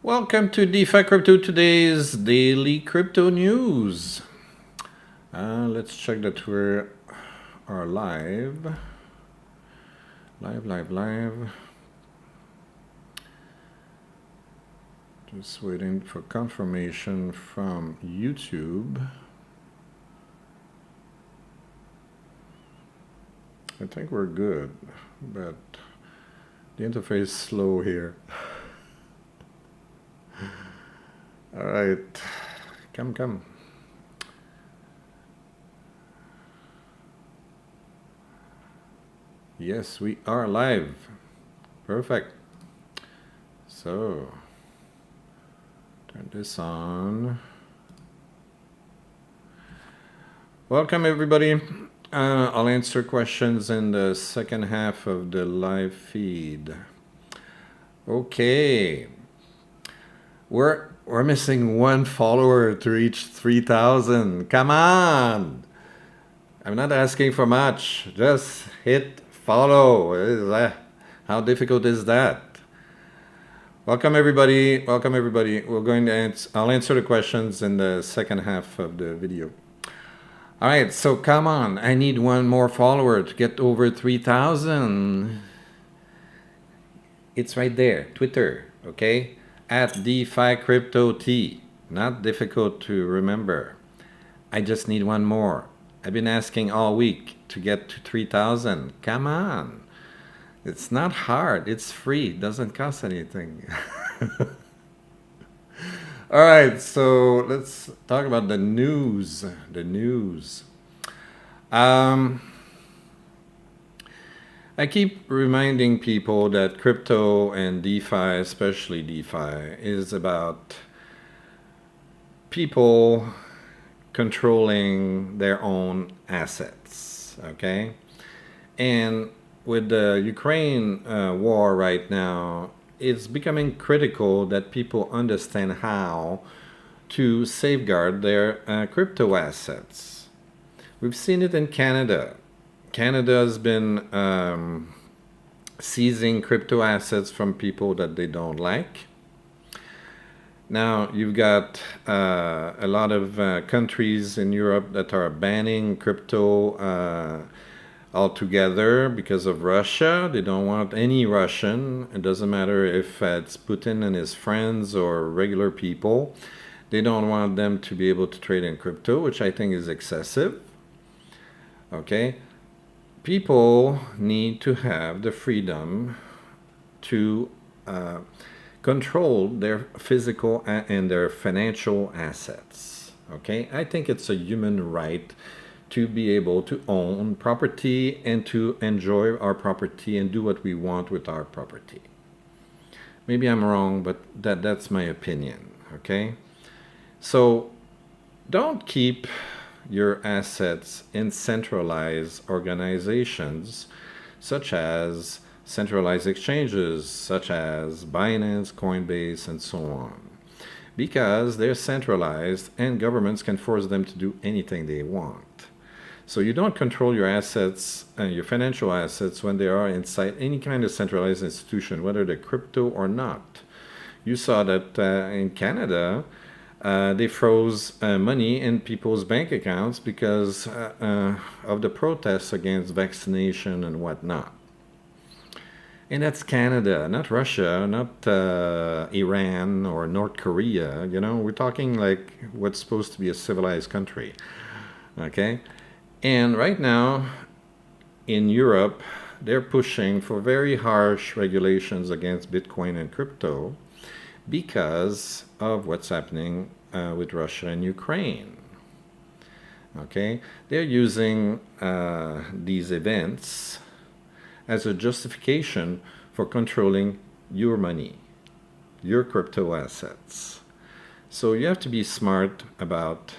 Welcome to DeFi Crypto, today's daily crypto news. Let's check that we are live. Live. Just waiting for confirmation from YouTube. I think we're good, but the interface is slow here. All right, come. Yes, we are live. Perfect. So, turn this on. Welcome, everybody. I'll answer questions in the second half of the live feed. Okay. We're missing one follower to reach 3,000. Come on! I'm not asking for much. Just hit follow. How difficult is that? Welcome everybody. We're going to I'll answer the questions in the second half of the video. All right, so come on. I need one more follower to get over 3,000. It's right there, Twitter, okay? At DeFi Crypto T. Not difficult to remember. I just need one more. I've been asking all week to get to 3,000. Come on. It's not hard. It's free. It doesn't cost anything. All right, so let's talk about the news. I keep reminding people that crypto and DeFi, especially DeFi, is about people controlling their own assets, okay? And with the Ukraine war right now, it's becoming critical that people understand how to safeguard their crypto assets. We've seen it in Canada. Canada has been seizing crypto assets from people that they don't like. Now, you've got a lot of countries in Europe that are banning crypto altogether because of Russia. They don't want any Russian. It doesn't matter if it's Putin and his friends or regular people. They don't want them to be able to trade in crypto, which I think is excessive. Okay? People need to have the freedom to control their physical and their financial assets. Okay, I think it's a human right to be able to own property and to enjoy our property and do what we want with our property. Maybe I'm wrong, but that's my opinion. Okay, so don't keep your assets in centralized organizations such as centralized exchanges such as Binance, Coinbase, and so on, because they're centralized and governments can force them to do anything they want. So you don't control your assets, your financial assets, when they are inside any kind of centralized institution, whether they're crypto or not. You saw that in Canada, they froze money in people's bank accounts because of the protests against vaccination and whatnot. And that's Canada, not Russia, not Iran or North Korea. You know, we're talking like what's supposed to be a civilized country. Okay? And right now, in Europe, they're pushing for very harsh regulations against Bitcoin and crypto because of what's happening with Russia and Ukraine. Okay, they're using these events as a justification for controlling your money, your crypto assets. So you have to be smart about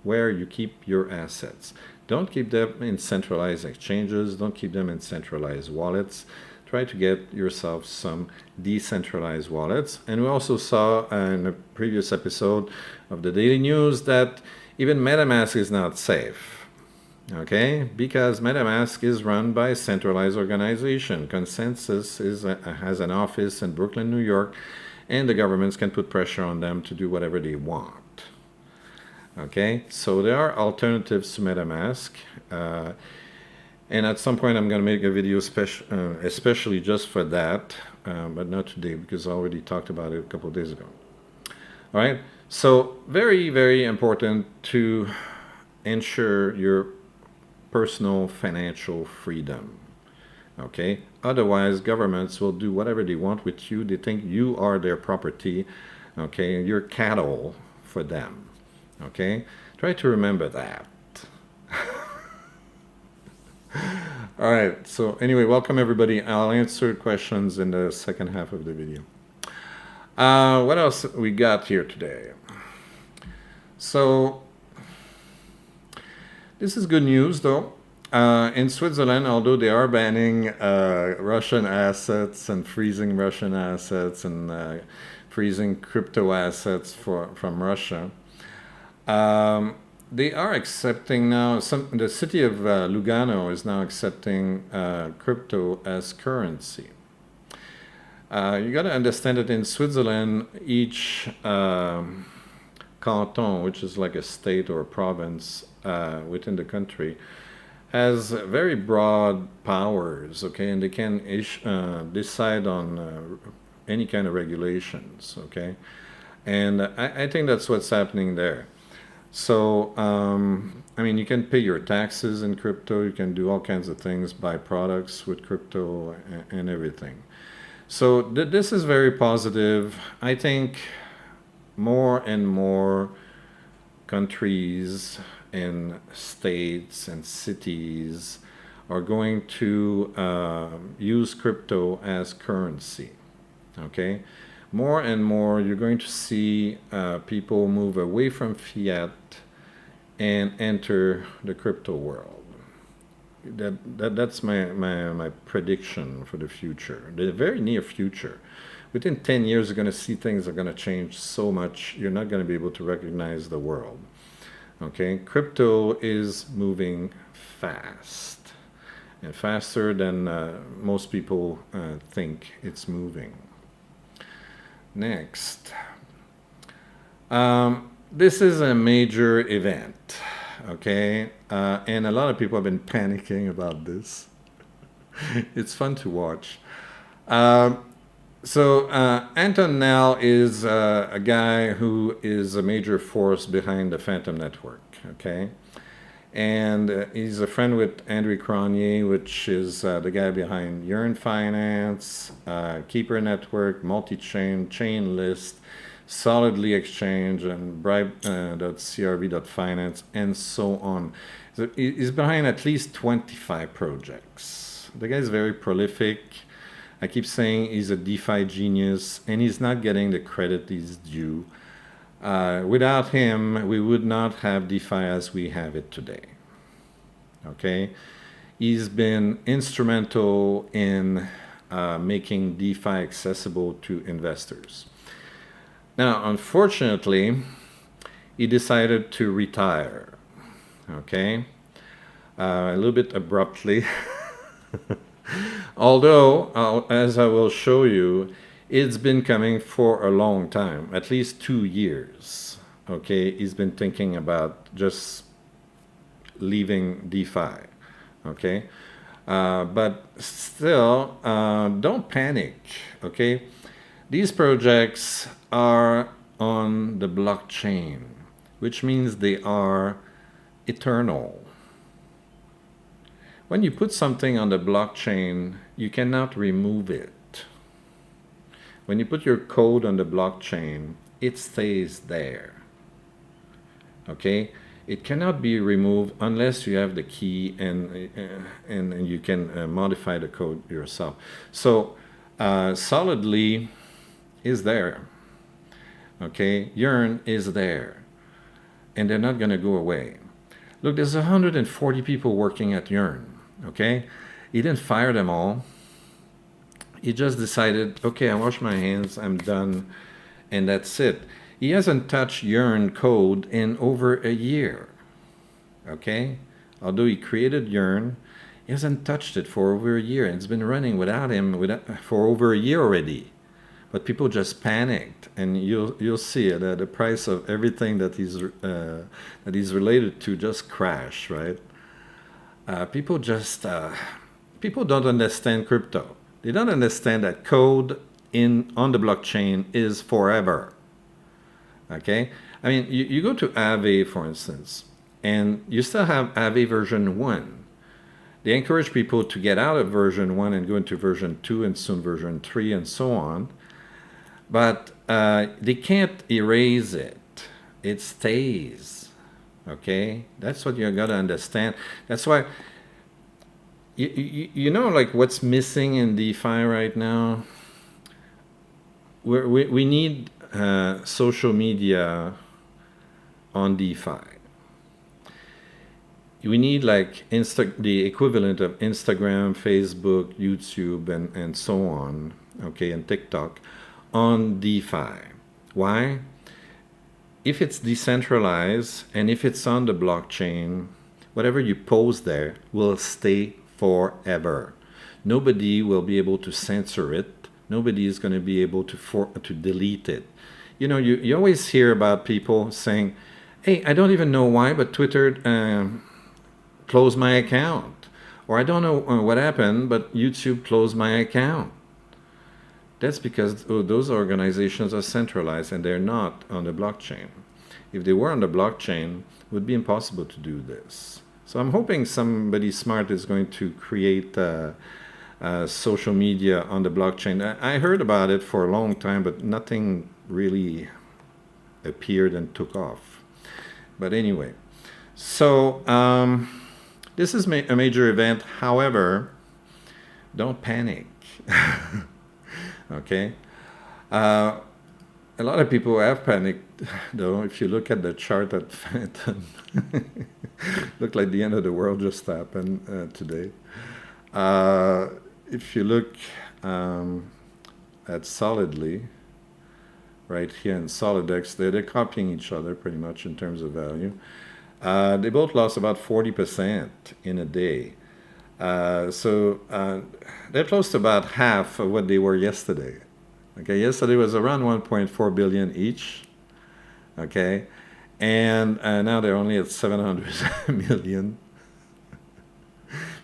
where you keep your assets. Don't keep them in centralized exchanges. Don't keep them in centralized wallets. Try to get yourself some decentralized wallets. And we also saw in a previous episode of the Daily News that even MetaMask is not safe. Okay, because MetaMask is run by a centralized organization. Consensus has an office in Brooklyn, New York, and the governments can put pressure on them to do whatever they want. Okay, so there are alternatives to MetaMask, and at some point I'm going to make a video especially just for that, but not today because I already talked about it a couple of days ago. All right, so very, very important to ensure your personal financial freedom. Okay, otherwise governments will do whatever they want with you. They think you are their property. Okay, you're cattle for them. Okay, try to remember that. All right, so anyway, welcome everybody. I'll answer questions in the second half of the video. What else we got here today? So this is good news though. In Switzerland, although they are banning Russian assets and freezing Russian assets and freezing crypto assets from Russia, they are accepting now, the city of Lugano is now accepting crypto as currency. You got to understand that in Switzerland, each canton, which is like a state or a province within the country, has very broad powers, okay, and they can decide on any kind of regulations, okay, and I think that's what's happening there. So, I mean, you can pay your taxes in crypto, you can do all kinds of things, buy products with crypto and everything. So this is very positive. I think more and more countries and states and cities are going to use crypto as currency, okay? More and more you're going to see people move away from fiat and enter the crypto world. That's my prediction for the future, the very near future. Within 10 years, you're going to see things are going to change so much, you're not going to be able to recognize the world. Okay, crypto is moving fast, and faster than most people think it's moving. Next, this is a major event, okay, and a lot of people have been panicking about this. It's fun to watch. So Anton now is a guy who is a major force behind the Fantom network, okay? And he's a friend with Andrew Cronje, which is the guy behind Yearn Finance, Keeper Network, Multi-Chain, Chain List, Solidly Exchange, and Bribe.crv.finance, and so on. So he's behind at least 25 projects. The guy's very prolific. I keep saying he's a DeFi genius, and he's not getting the credit he's due. Without him, we would not have DeFi as we have it today. Okay? He's been instrumental in making DeFi accessible to investors. Now, unfortunately, he decided to retire. Okay? A little bit abruptly. Although, as I will show you, it's been coming for a long time, at least 2 years. Okay, he's been thinking about just leaving DeFi. Okay, but still, don't panic. Okay, these projects are on the blockchain, which means they are eternal. When you put something on the blockchain, you cannot remove it. When you put your code on the blockchain, it stays there. Okay? It cannot be removed unless you have the key and you can modify the code yourself. So, Solidly is there. Okay? Yearn is there. And they're not going to go away. Look, there's 140 people working at Yearn. Okay, he didn't fire them all. He just decided, okay, I wash my hands, I'm done, and that's it. He hasn't touched Yearn code in over a year. Okay, although he created Yearn, he hasn't touched it for over a year. It's been running without him for over a year already. but people just panicked, and you'll see it. The price of everything that is related to just crash, right? People don't understand crypto. They don't understand that code on the blockchain is forever. Okay, I mean, you go to Aave, for instance, and you still have Aave version 1. They encourage people to get out of version 1 and go into version 2 and soon version 3 and so on. But they can't erase it. It stays. Okay? That's what you got to understand. That's why, you know, like what's missing in DeFi right now? We need social media on DeFi. We need like the equivalent of Instagram, Facebook, YouTube, and so on, okay, and TikTok on DeFi. Why? If it's decentralized and if it's on the blockchain, whatever you post there will stay forever. Nobody will be able to censor it. Nobody is going to be able to delete it. You know, you always hear about people saying, hey, I don't even know why, but Twitter closed my account. Or I don't know what happened, but YouTube closed my account. That's because those organizations are centralized and they're not on the blockchain. If they were on the blockchain, it would be impossible to do this. So I'm hoping somebody smart is going to create social media on the blockchain. I heard about it for a long time, but nothing really appeared and took off. But anyway, so this is a major event. However, don't panic. Okay? A lot of people have panicked, though. If you look at the chart at Fantom, looked like the end of the world just happened today. If you look at Solidly, right here in Solidex, they're copying each other pretty much in terms of value. They both lost about 40% in a day. So they're close to about half of what they were yesterday. Okay, yesterday was around 1.4 billion each. Okay, and now they're only at 700 million.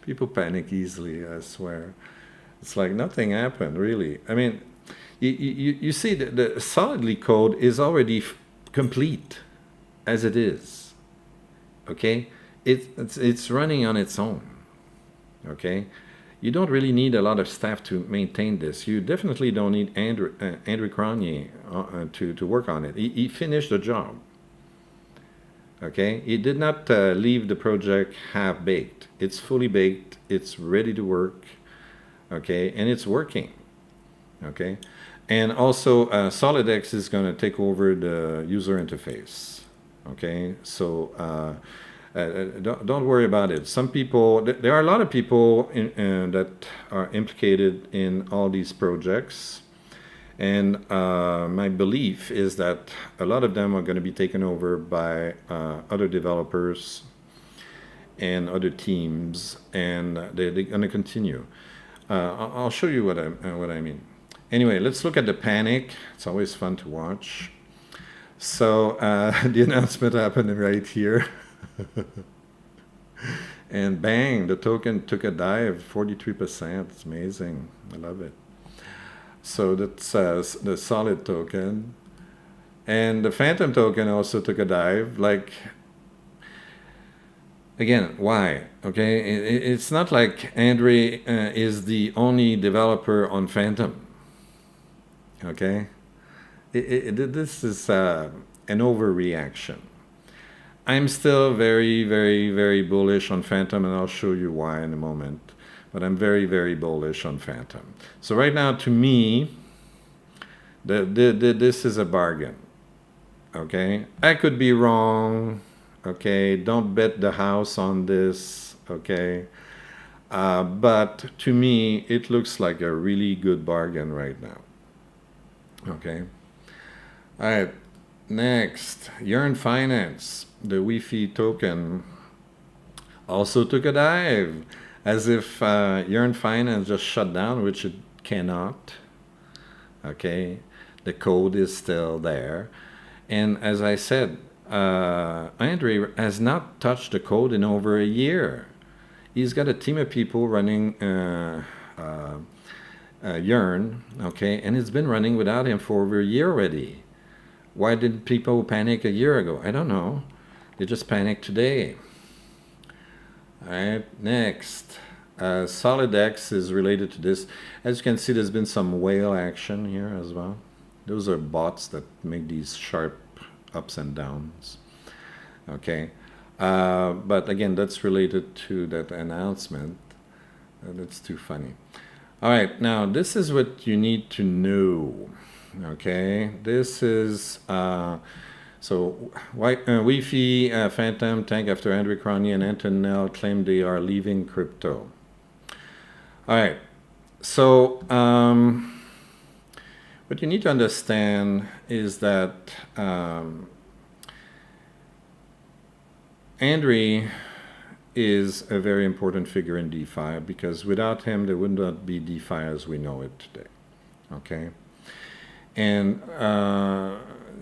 People panic easily, I swear. It's like nothing happened, really. I mean, you see, the Solidly code is already complete as it is. Okay, it's running on its own. Okay, you don't really need a lot of staff to maintain this. You definitely don't need Andrew Cronje to work on it. He finished the job. Okay, he did not leave the project half-baked. It's fully baked. It's ready to work. Okay, and it's working. Okay, and also Solidex is going to take over the user interface. Okay, so don't worry about it. Some people, there are a lot of people that are implicated in all these projects, and my belief is that a lot of them are going to be taken over by other developers and other teams, and they're going to continue. I'll show you what I mean. Anyway, let's look at the panic. It's always fun to watch. So the announcement happened right here. And bang, the token took a dive, 43%. It's amazing. I love it. So that's the Solid token. And the Fantom token also took a dive. Like, again, why? Okay, it's not like Andre is the only developer on Fantom. Okay, this is an overreaction. I'm still very, very, very bullish on Fantom, and I'll show you why in a moment. But I'm very, very bullish on Fantom. So right now, to me, this is a bargain. Okay, I could be wrong. Okay, don't bet the house on this. Okay, but to me, it looks like a really good bargain right now. Okay, all right. Next, Yearn Finance, the Wi-Fi token, also took a dive, as if Yearn Finance just shut down, which it cannot. Okay, the code is still there. And as I said, Andre has not touched the code in over a year. He's got a team of people running Yearn, okay, and it's been running without him for over a year already. Why did people panic a year ago? I don't know. They just panicked today. All right, next. SolidX is related to this. As you can see, there's been some whale action here as well. Those are bots that make these sharp ups and downs. Okay. But again, that's related to that announcement. That's too funny. All right, now this is what you need to know. Okay, this is so Wi-Fi, Fantom tank after Andrew Cronje and Antonell claim they are leaving crypto. All right, so what you need to understand is that Andre is a very important figure in DeFi, because without him there would not be DeFi as we know it today. Okay, and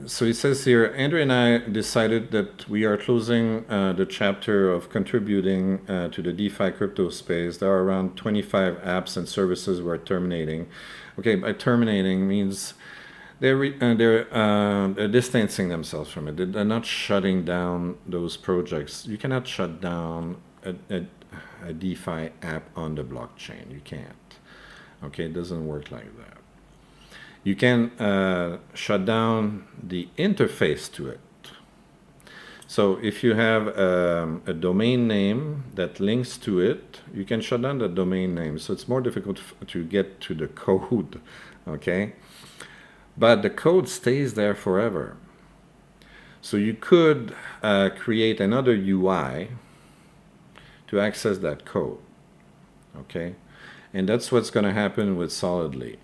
so it says here, Andre and I decided that we are closing the chapter of contributing to the DeFi crypto space. There are around 25 apps and services we're terminating. Okay, by terminating means they're distancing themselves from it. They're not shutting down those projects. You cannot shut down a DeFi app on the blockchain. You can't. Okay, it doesn't work like that. You can shut down the interface to it. So if you have a domain name that links to it, you can shut down the domain name. So it's more difficult to get to the code, okay? But the code stays there forever. So you could create another UI to access that code, okay? And that's what's going to happen with Solidly.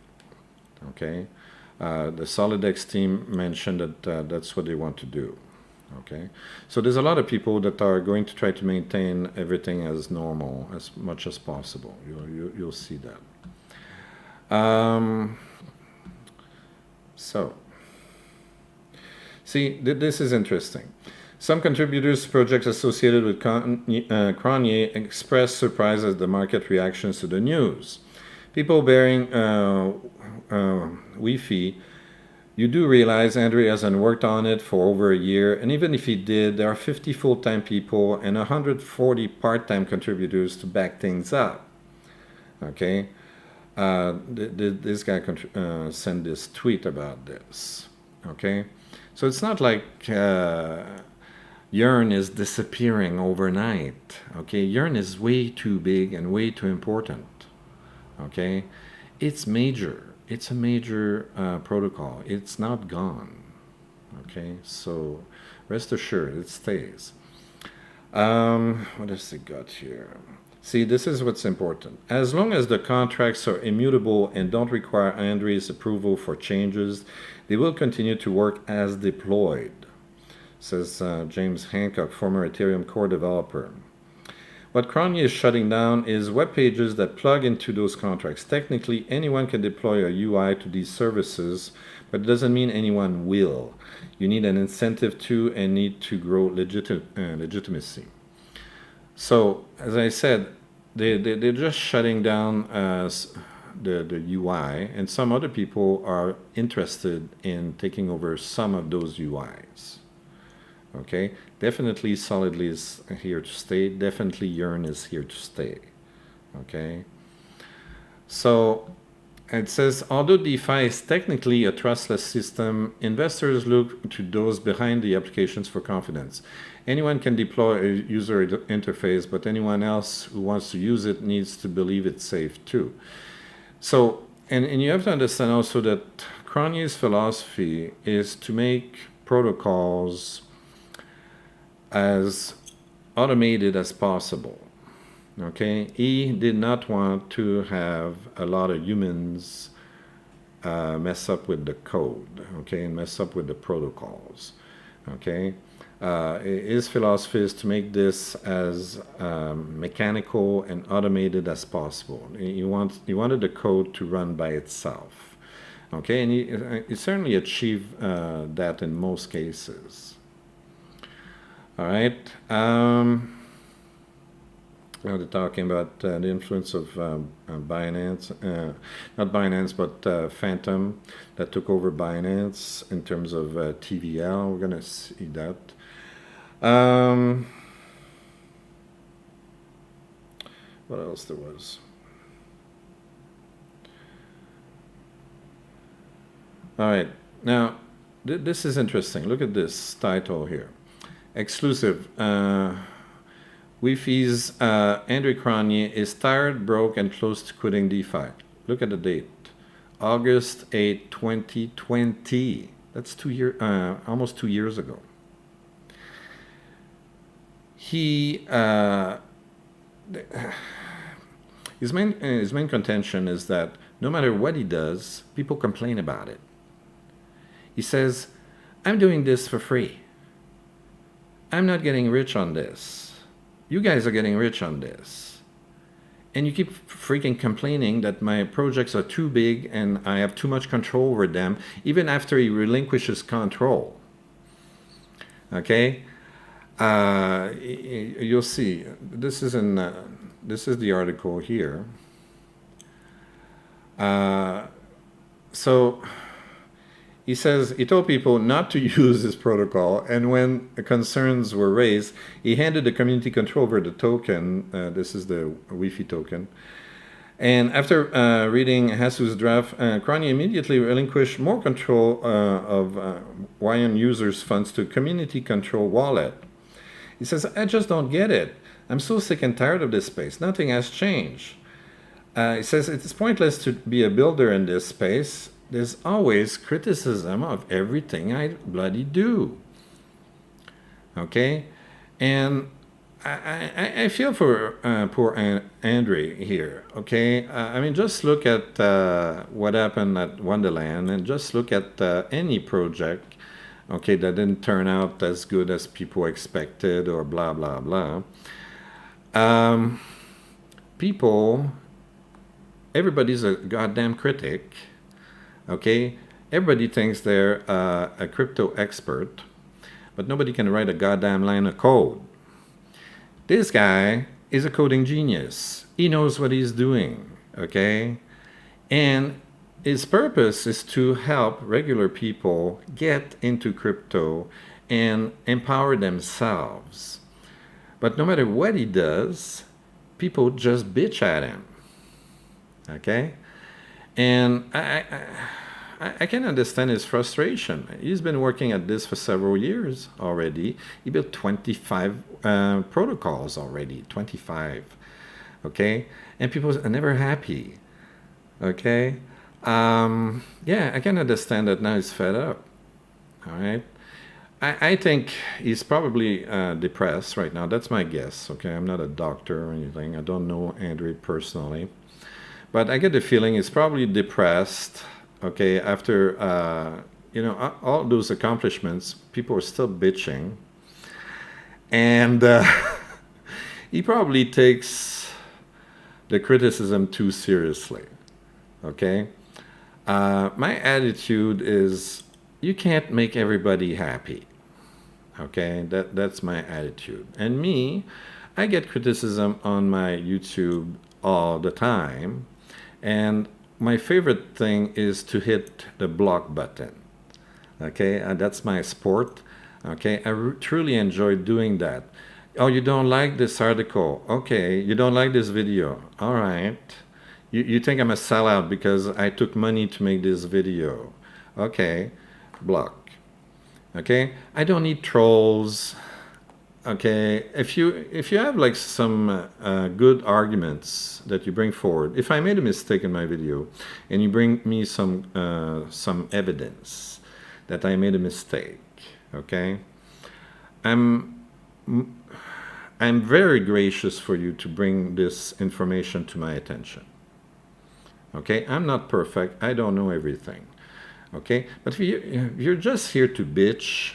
Okay, the SolidX team mentioned that that's what they want to do. Okay, so there's a lot of people that are going to try to maintain everything as normal as much as possible. You'll see that. So, see, this is interesting. Some contributors to projects associated with Cronje expressed surprise at the market reactions to the news. People bearing Wi-Fi, you do realize Andre hasn't worked on it for over a year, and even if he did, there are 50 full-time people and 140 part-time contributors to back things up. Okay, this guy sent this tweet about this. Okay, so it's not like Yearn is disappearing overnight. Okay, Yearn is way too big and way too important. Okay, it's major. It's a major protocol. It's not gone. Okay, so rest assured, it stays. What else it got here? See, this is what's important. As long as the contracts are immutable and don't require Andre's approval for changes, they will continue to work as deployed, says James Hancock, former Ethereum core developer. What Cronje is shutting down is web pages that plug into those contracts. Technically, anyone can deploy a UI to these services, but it doesn't mean anyone will. You need an incentive to and need to grow legitimacy. So, as I said, they're just shutting down the UI, and some other people are interested in taking over some of those UIs. Okay, definitely Solidly is here to stay. Definitely Yearn is here to stay. Okay, so it says, although DeFi is technically a trustless system, investors look to those behind the applications for confidence. Anyone can deploy a user interface, but anyone else who wants to use it needs to believe it's safe too. So, and you have to understand also that Cronje's philosophy is to make protocols as automated as possible. Okay, he did not want to have a lot of humans mess up with the code, okay, and mess up with the protocols. Okay, his philosophy is to make this as mechanical and automated as possible. He wanted the code to run by itself. Okay, and he certainly achieved that in most cases. All right. Now they're talking about the influence of Binance, not Binance, but Fantom that took over Binance in terms of TVL. We're going to see that. What else there was? All right. Now, this is interesting. Look at this title here. Exclusive. Wi-Fi's Andre Cronje is tired, broke, and close to quitting DeFi. Look at the date. August 8, 2020. That's almost 2 years ago. He his main contention is that no matter what he does, people complain about it. He says, I'm doing this for free. I'm not getting rich on this. You guys are getting rich on this. And you keep freaking complaining that my projects are too big and I have too much control over them, even after he relinquishes control. Okay? You'll see. This is the article here. So he says he told people not to use this protocol, and when concerns were raised, he handed the community control over the token. This is the Wi-Fi token. And after reading Hasu's draft, Cronje immediately relinquished more control of Yearn users' funds to community control wallet. He says, I just don't get it. I'm so sick and tired of this space. Nothing has changed. He says it's pointless to be a builder in this space. There's always criticism of everything I bloody do. Okay? And I feel for poor Andre here. Okay? I mean, just look at what happened at Wonderland and just look at any project, okay, that didn't turn out as good as people expected or blah, blah, blah. Everybody's a goddamn critic. Okay, everybody thinks they're a crypto expert, but nobody can write a goddamn line of code. This guy is a coding genius. He knows what he's doing, okay? And his purpose is to help regular people get into crypto and empower themselves. But no matter what he does, people just bitch at him, okay? And I can understand his frustration. He's been working at this for several years already. He built 25 protocols already, 25, okay? And people are never happy, okay? Yeah, I can understand that now he's fed up, all right? I think he's probably depressed right now. That's my guess, okay? I'm not a doctor or anything. I don't know Andre personally. But I get the feeling he's probably depressed, okay, after, all those accomplishments, people are still bitching. And he probably takes the criticism too seriously, okay? My attitude is you can't make everybody happy, okay? That's my attitude. And me, I get criticism on my YouTube all the time. And my favorite thing is to hit the block button, okay? That's my sport, okay? I truly enjoy doing that. Oh, you don't like this article? Okay, you don't like this video? All right. You think I'm a sellout because I took money to make this video? Okay, block. Okay, I don't need trolls. Okay, if you have like some good arguments that you bring forward, if I made a mistake in my video and you bring me some evidence that I made a mistake, okay, I'm very gracious for you to bring this information to my attention. Okay, I'm not perfect. I don't know everything. Okay, but if you're just here to bitch,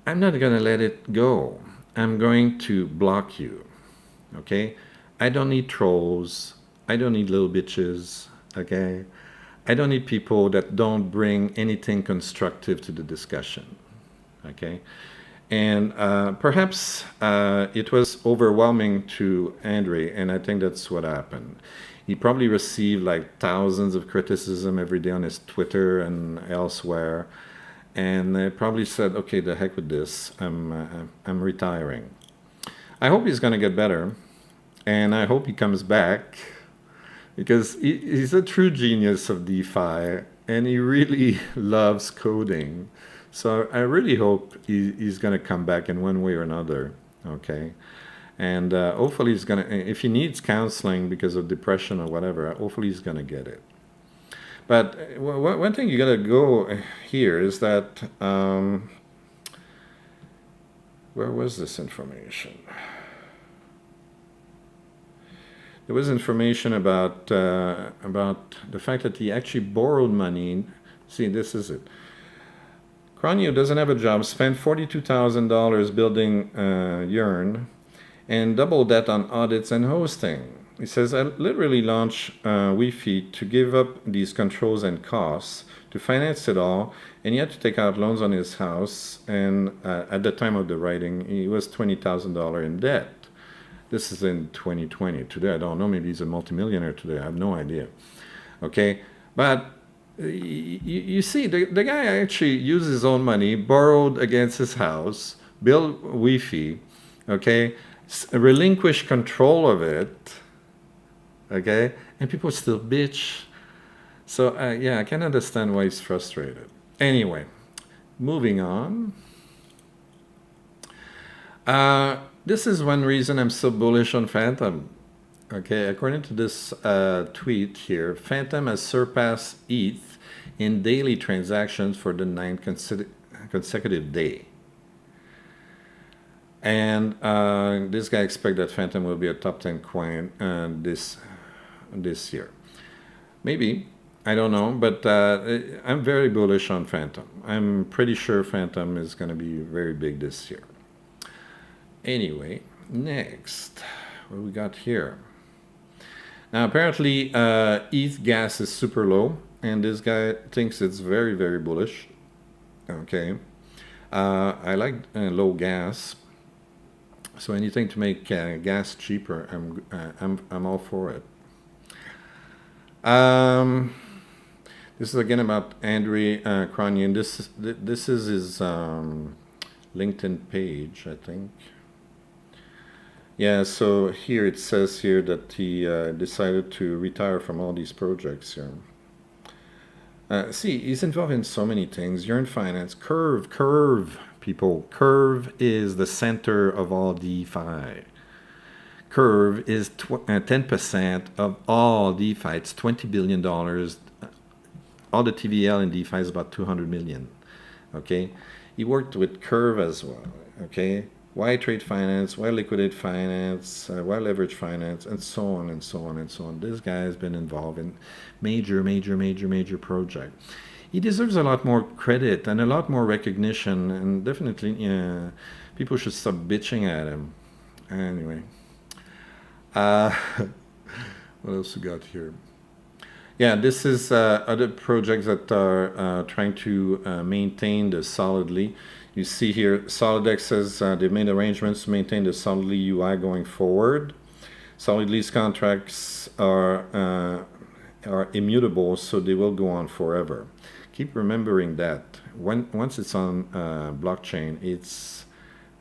I'm not going to let it go. I'm going to block you, okay? I don't need trolls. I don't need little bitches. okay? I don't need people that don't bring anything constructive to the discussion, okay? And perhaps it was overwhelming to Andre, and I think that's what happened. He probably received like thousands of criticism every day on his Twitter and elsewhere, and they probably said, "Okay, the heck with this. I'm retiring." I hope he's going to get better, and I hope he comes back because he's a true genius of DeFi, and he really loves coding. So I really hope he's going to come back in one way or another, okay? And hopefully he's going to, if he needs counseling because of depression or whatever, hopefully he's going to get it. But one thing you got to go here is that, where was this information? There was information about the fact that he actually borrowed money. See, this is it. Cronje doesn't have a job, spent $42,000 building Yearn, and doubled that on audits and hosting. He says, I literally launched Wi-Fi to give up these controls and costs to finance it all, and he had to take out loans on his house, and at the time of the writing, he was $20,000 in debt. This is in 2020. Today, I don't know, maybe he's a multimillionaire today, I have no idea. Okay, but you see, the guy actually used his own money, borrowed against his house, built Wi-Fi, okay, relinquished control of it, okay, and people still bitch. So, yeah, I can understand why he's frustrated. Anyway, moving on. This is one reason I'm so bullish on Fantom. Okay, according to this tweet here, Fantom has surpassed ETH in daily transactions for the 9th consecutive day. And this guy expects that Fantom will be a top 10 coin this year. Maybe, I don't know, but I'm very bullish on Fantom. I'm pretty sure Fantom is going to be very big this year. Anyway, next, what we got here? Now, apparently, ETH gas is super low, and this guy thinks it's very, very bullish. Okay, I like low gas, so anything to make gas cheaper, I'm all for it. This is again about Andre Cronje, and this is his LinkedIn page, I think. Yeah, so here it says here that he decided to retire from all these projects here. See, he's involved in so many things. Yearn Finance, Curve, people. Curve is the center of all DeFi. Curve is 10% of all DeFi. It's $20 billion. All the TVL in DeFi is about 200 million. Okay, he worked with Curve as well. Okay. Why trade finance, why liquidate finance, why leverage finance, and so on and so on and so on. This guy has been involved in major project. He deserves a lot more credit and a lot more recognition, and definitely people should stop bitching at him. Anyway, what else we got here? Yeah, this is other projects that are trying to maintain the Solidly. You see here, SolidX says they've made arrangements to maintain the Solidly UI going forward. Solidly's contracts are immutable, so they will go on forever. Keep remembering that. Once it's on blockchain, it's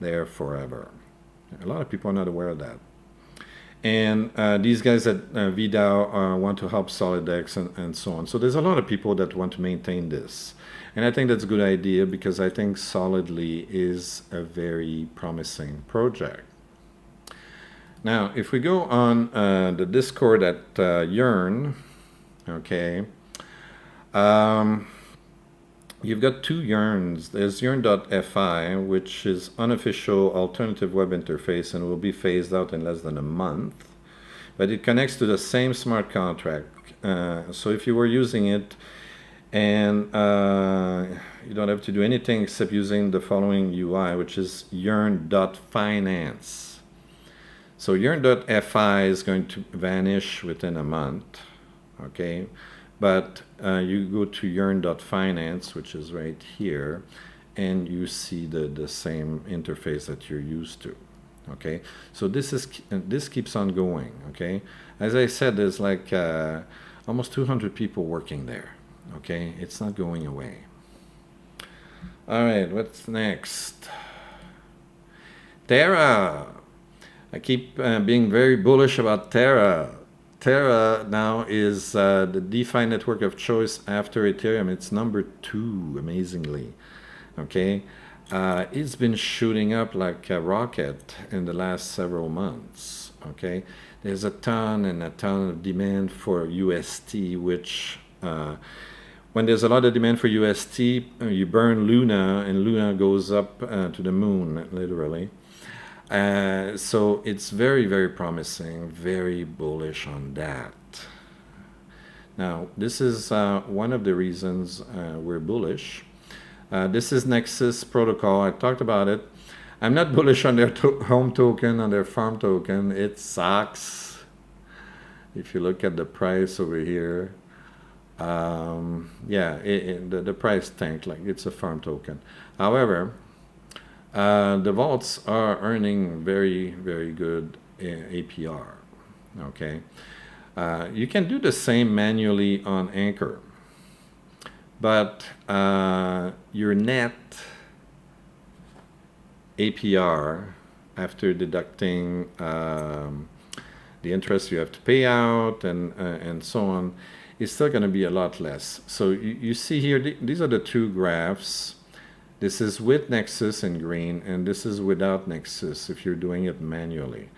there forever. A lot of people are not aware of that. And these guys at VDAO want to help SolidX and so on. So there's a lot of people that want to maintain this. And I think that's a good idea because I think Solidly is a very promising project. Now, if we go on the Discord at Yearn, okay, you've got two Yearns. There's Yearn.fi, which is unofficial alternative web interface and will be phased out in less than a month. But it connects to the same smart contract. So if you were using it, and you don't have to do anything except using the following UI, which is Yearn.finance. So Yearn.fi is going to vanish within a month. okay? But you go to yearn.finance, which is right here, and you see the same interface that you're used to, okay? So this keeps on going, okay? As I said, there's like almost 200 people working there, okay? It's not going away. All right, what's next? Terra. I keep being very bullish about Terra. Terra now is the DeFi network of choice after Ethereum. It's number 2, amazingly. Okay, it's been shooting up like a rocket in the last several months. Okay, there's a ton of demand for UST, which when there's a lot of demand for UST, you burn Luna, and Luna goes up to the moon, literally. So it's very, very promising, very bullish on that. Now, this is one of the reasons we're bullish. This is Nexus protocol. I talked about it. I'm not bullish on their home token, on their farm token. It sucks. If you look at the price over here, yeah, the price tanked, like it's a farm token. However, the vaults are earning very, very good APR, okay? You can do the same manually on Anchor, but your net APR, after deducting the interest you have to pay out and so on, is still going to be a lot less. So you see here, these are the two graphs. This is with Nexus in green, and this is without Nexus if you're doing it manually.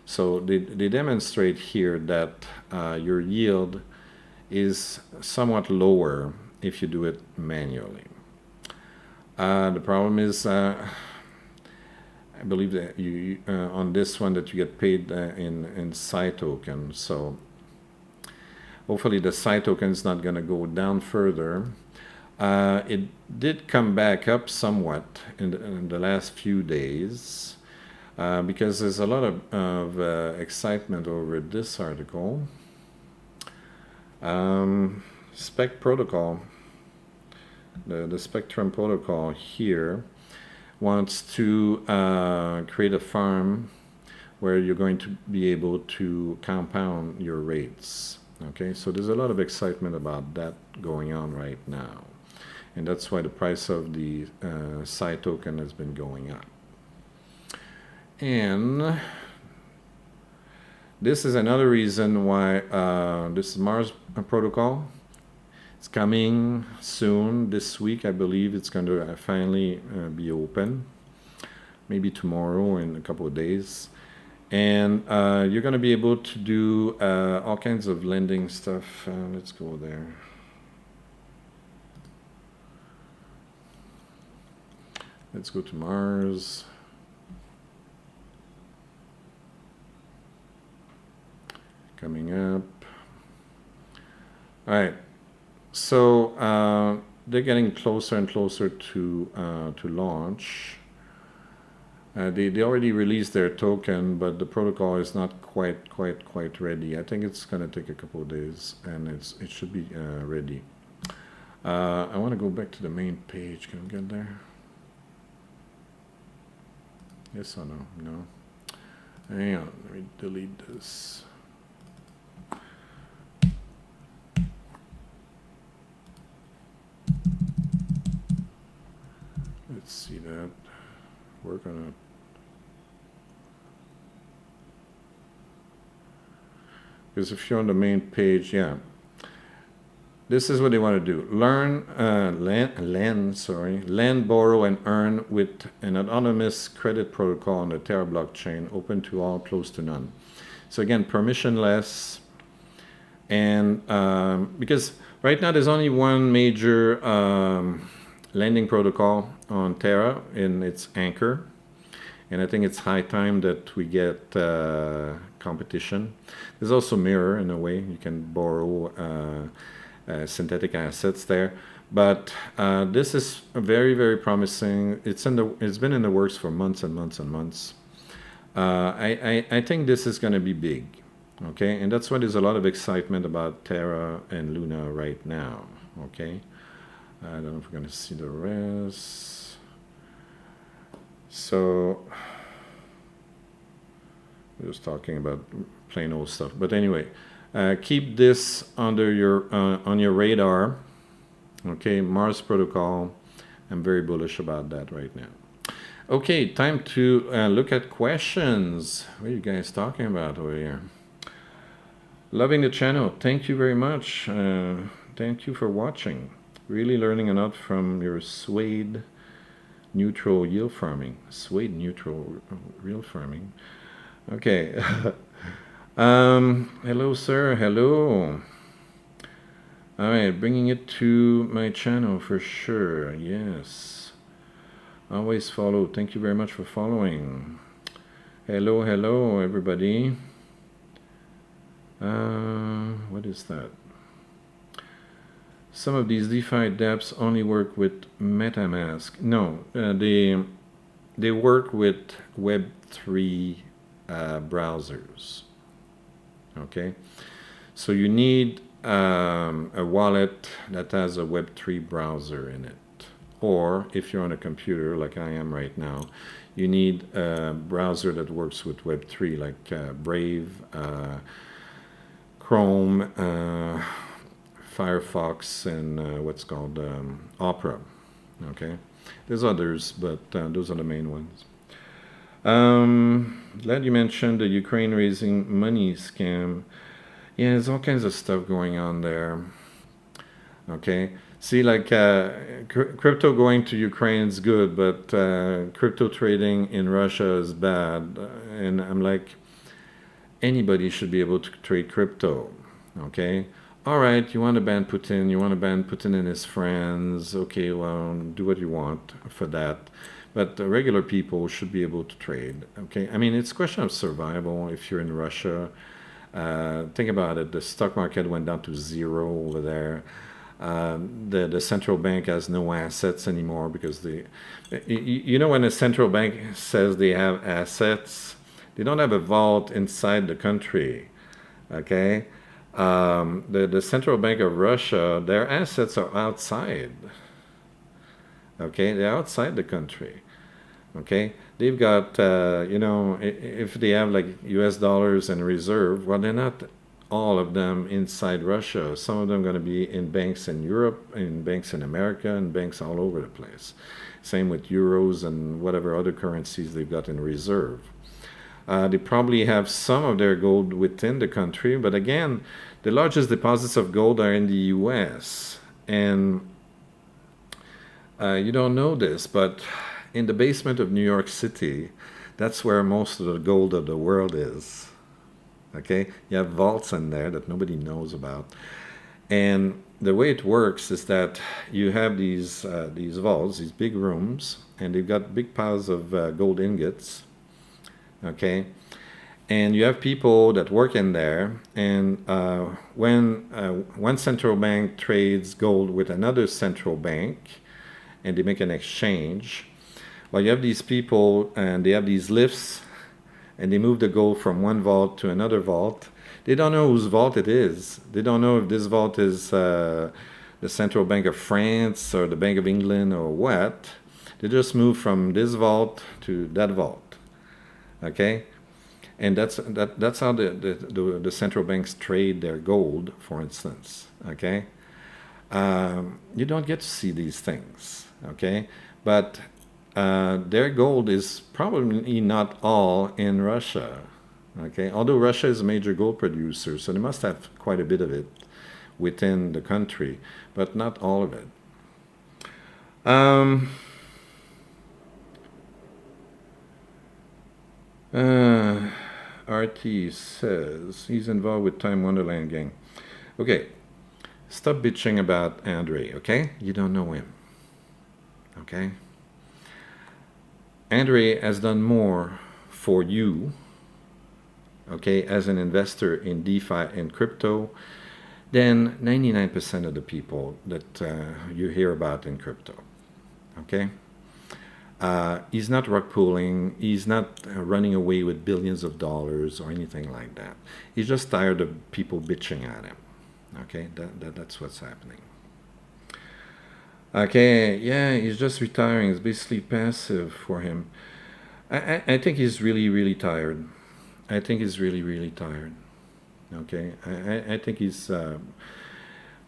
So they demonstrate here that your yield is somewhat lower if you do it manually. The problem is, I believe that you on this one that you get paid in Psi token. So hopefully the Psi token is not going to go down further. It did come back up somewhat in the last few days because there's a lot of excitement over this article. Spec protocol, the Spectrum protocol here wants to create a farm where you're going to be able to compound your rates. Okay, so there's a lot of excitement about that going on right now. And that's why the price of the Psi token has been going up. And this is another reason why this is Mars protocol. It's coming soon. This week, I believe it's going to finally be open. Maybe tomorrow or in a couple of days. And you're going to be able to do all kinds of lending stuff. Let's go there. Let's go to Mars. Coming up. All right. So they're getting closer and closer to launch. They already released their token, but the protocol is not quite ready. I think it's going to take a couple of days, and it should be ready. I want to go back to the main page. Can we get there? Yes or no? No. Hang on, let me delete this. Let's see that. Work on it. Because if you're on the main page, yeah. This is what they want to do. Lend, borrow, and earn with an anonymous credit protocol on the Terra blockchain, open to all, close to none. So again, permissionless. And because right now there's only one major lending protocol on Terra, and it's Anchor. And I think it's high time that we get competition. There's also Mirror in a way. You can borrow synthetic assets there, but this is very, very promising. It's been in the works for months and months and months. I think this is going to be big. Okay, and that's why there's a lot of excitement about Terra and Luna right now. Okay, I don't know if we're going to see the rest. So we're just talking about plain old stuff. But anyway, keep this under your on your radar. Okay, Mars Protocol. I'm very bullish about that right now. Okay, time to look at questions. What are you guys talking about over here? Loving the channel. Thank you very much. Thank you for watching. Really learning a lot from your suede neutral yield farming. Suede neutral real farming. Okay. Hello, sir. Hello. All right, bringing it to my channel for sure. Yes. Always follow. Thank you very much for following. Hello, hello, everybody. What is that? Some of these DeFi dApps only work with MetaMask. No, they work with Web3 browsers. Okay, so you need a wallet that has a Web3 browser in it, or if you're on a computer like I am right now, you need a browser that works with Web3 like Brave, Chrome, Firefox, and what's called Opera. Okay, there's others, but those are the main ones. Glad you mentioned the Ukraine raising money scam. Yeah, there's all kinds of stuff going on there. Okay, see, like crypto going to Ukraine is good, but crypto trading in Russia is bad. And I'm like, anybody should be able to trade crypto. Okay, all right, you want to ban Putin, you want to ban Putin and his friends. Okay, well, do what you want for that. But regular people should be able to trade. Okay, I mean, it's a question of survival. If you're in Russia, think about it. The stock market went down to zero over there. The central bank has no assets anymore because you know, when a central bank says they have assets, they don't have a vault inside the country. Okay, the central bank of Russia, their assets are outside. Okay, they're outside the country. Okay, they've got you know, if they have like US dollars in reserve, well, they're not all of them inside Russia. Some of them are going to be in banks in Europe, in banks in America, and banks all over the place. Same with euros and whatever other currencies they've got in reserve. They probably have some of their gold within the country, but again, the largest deposits of gold are in the US. And you don't know this, but in the basement of New York City, that's where most of the gold of the world is. Okay, you have vaults in there that nobody knows about. And the way it works is that you have these vaults, these big rooms, and they've got big piles of gold ingots. Okay, and you have people that work in there, and when one central bank trades gold with another central bank, and they make an exchange, well, you have these people, and they have these lifts, and they move the gold from one vault to another vault. They don't know whose vault it is. They don't know if this vault is the Central Bank of France or the Bank of England or what. They just move from this vault to that vault. Okay, and that's how the central banks trade their gold, for instance. Okay, you don't get to see these things. Okay, but their gold is probably not all in Russia. Okay, although Russia is a major gold producer, so they must have quite a bit of it within the country, but not all of it. RT says he's involved with Time Wonderland gang. Okay, stop bitching about Andre, okay? You don't know him, okay? Andre has done more for you, okay, as an investor in DeFi and crypto than 99% of the people that you hear about in crypto, okay? He's not rug pulling. He's not running away with billions of dollars or anything like that. He's just tired of people bitching at him. Okay, that's what's happening. Okay, yeah, he's just retiring. It's basically passive for him. I think he's really, really tired. I think he's really, really tired. Okay, I think he's,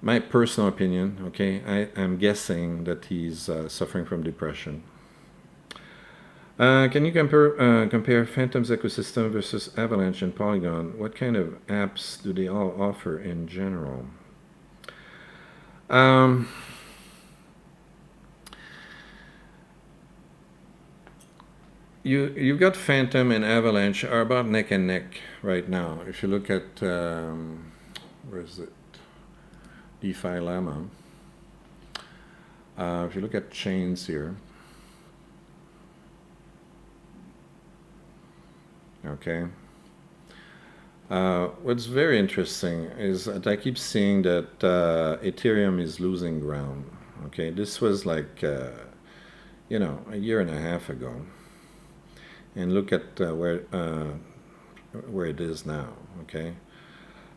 my personal opinion, okay, I'm guessing that he's suffering from depression. Can you compare Fantom's ecosystem versus Avalanche and Polygon? What kind of apps do they all offer in general? You've got Fantom and Avalanche are about neck and neck right now. If you look at where is it? DeFi Llama. If you look at chains here, okay. What's very interesting is that I keep seeing that Ethereum is losing ground. Okay, this was like a year and a half ago, and look at where it is now. Okay,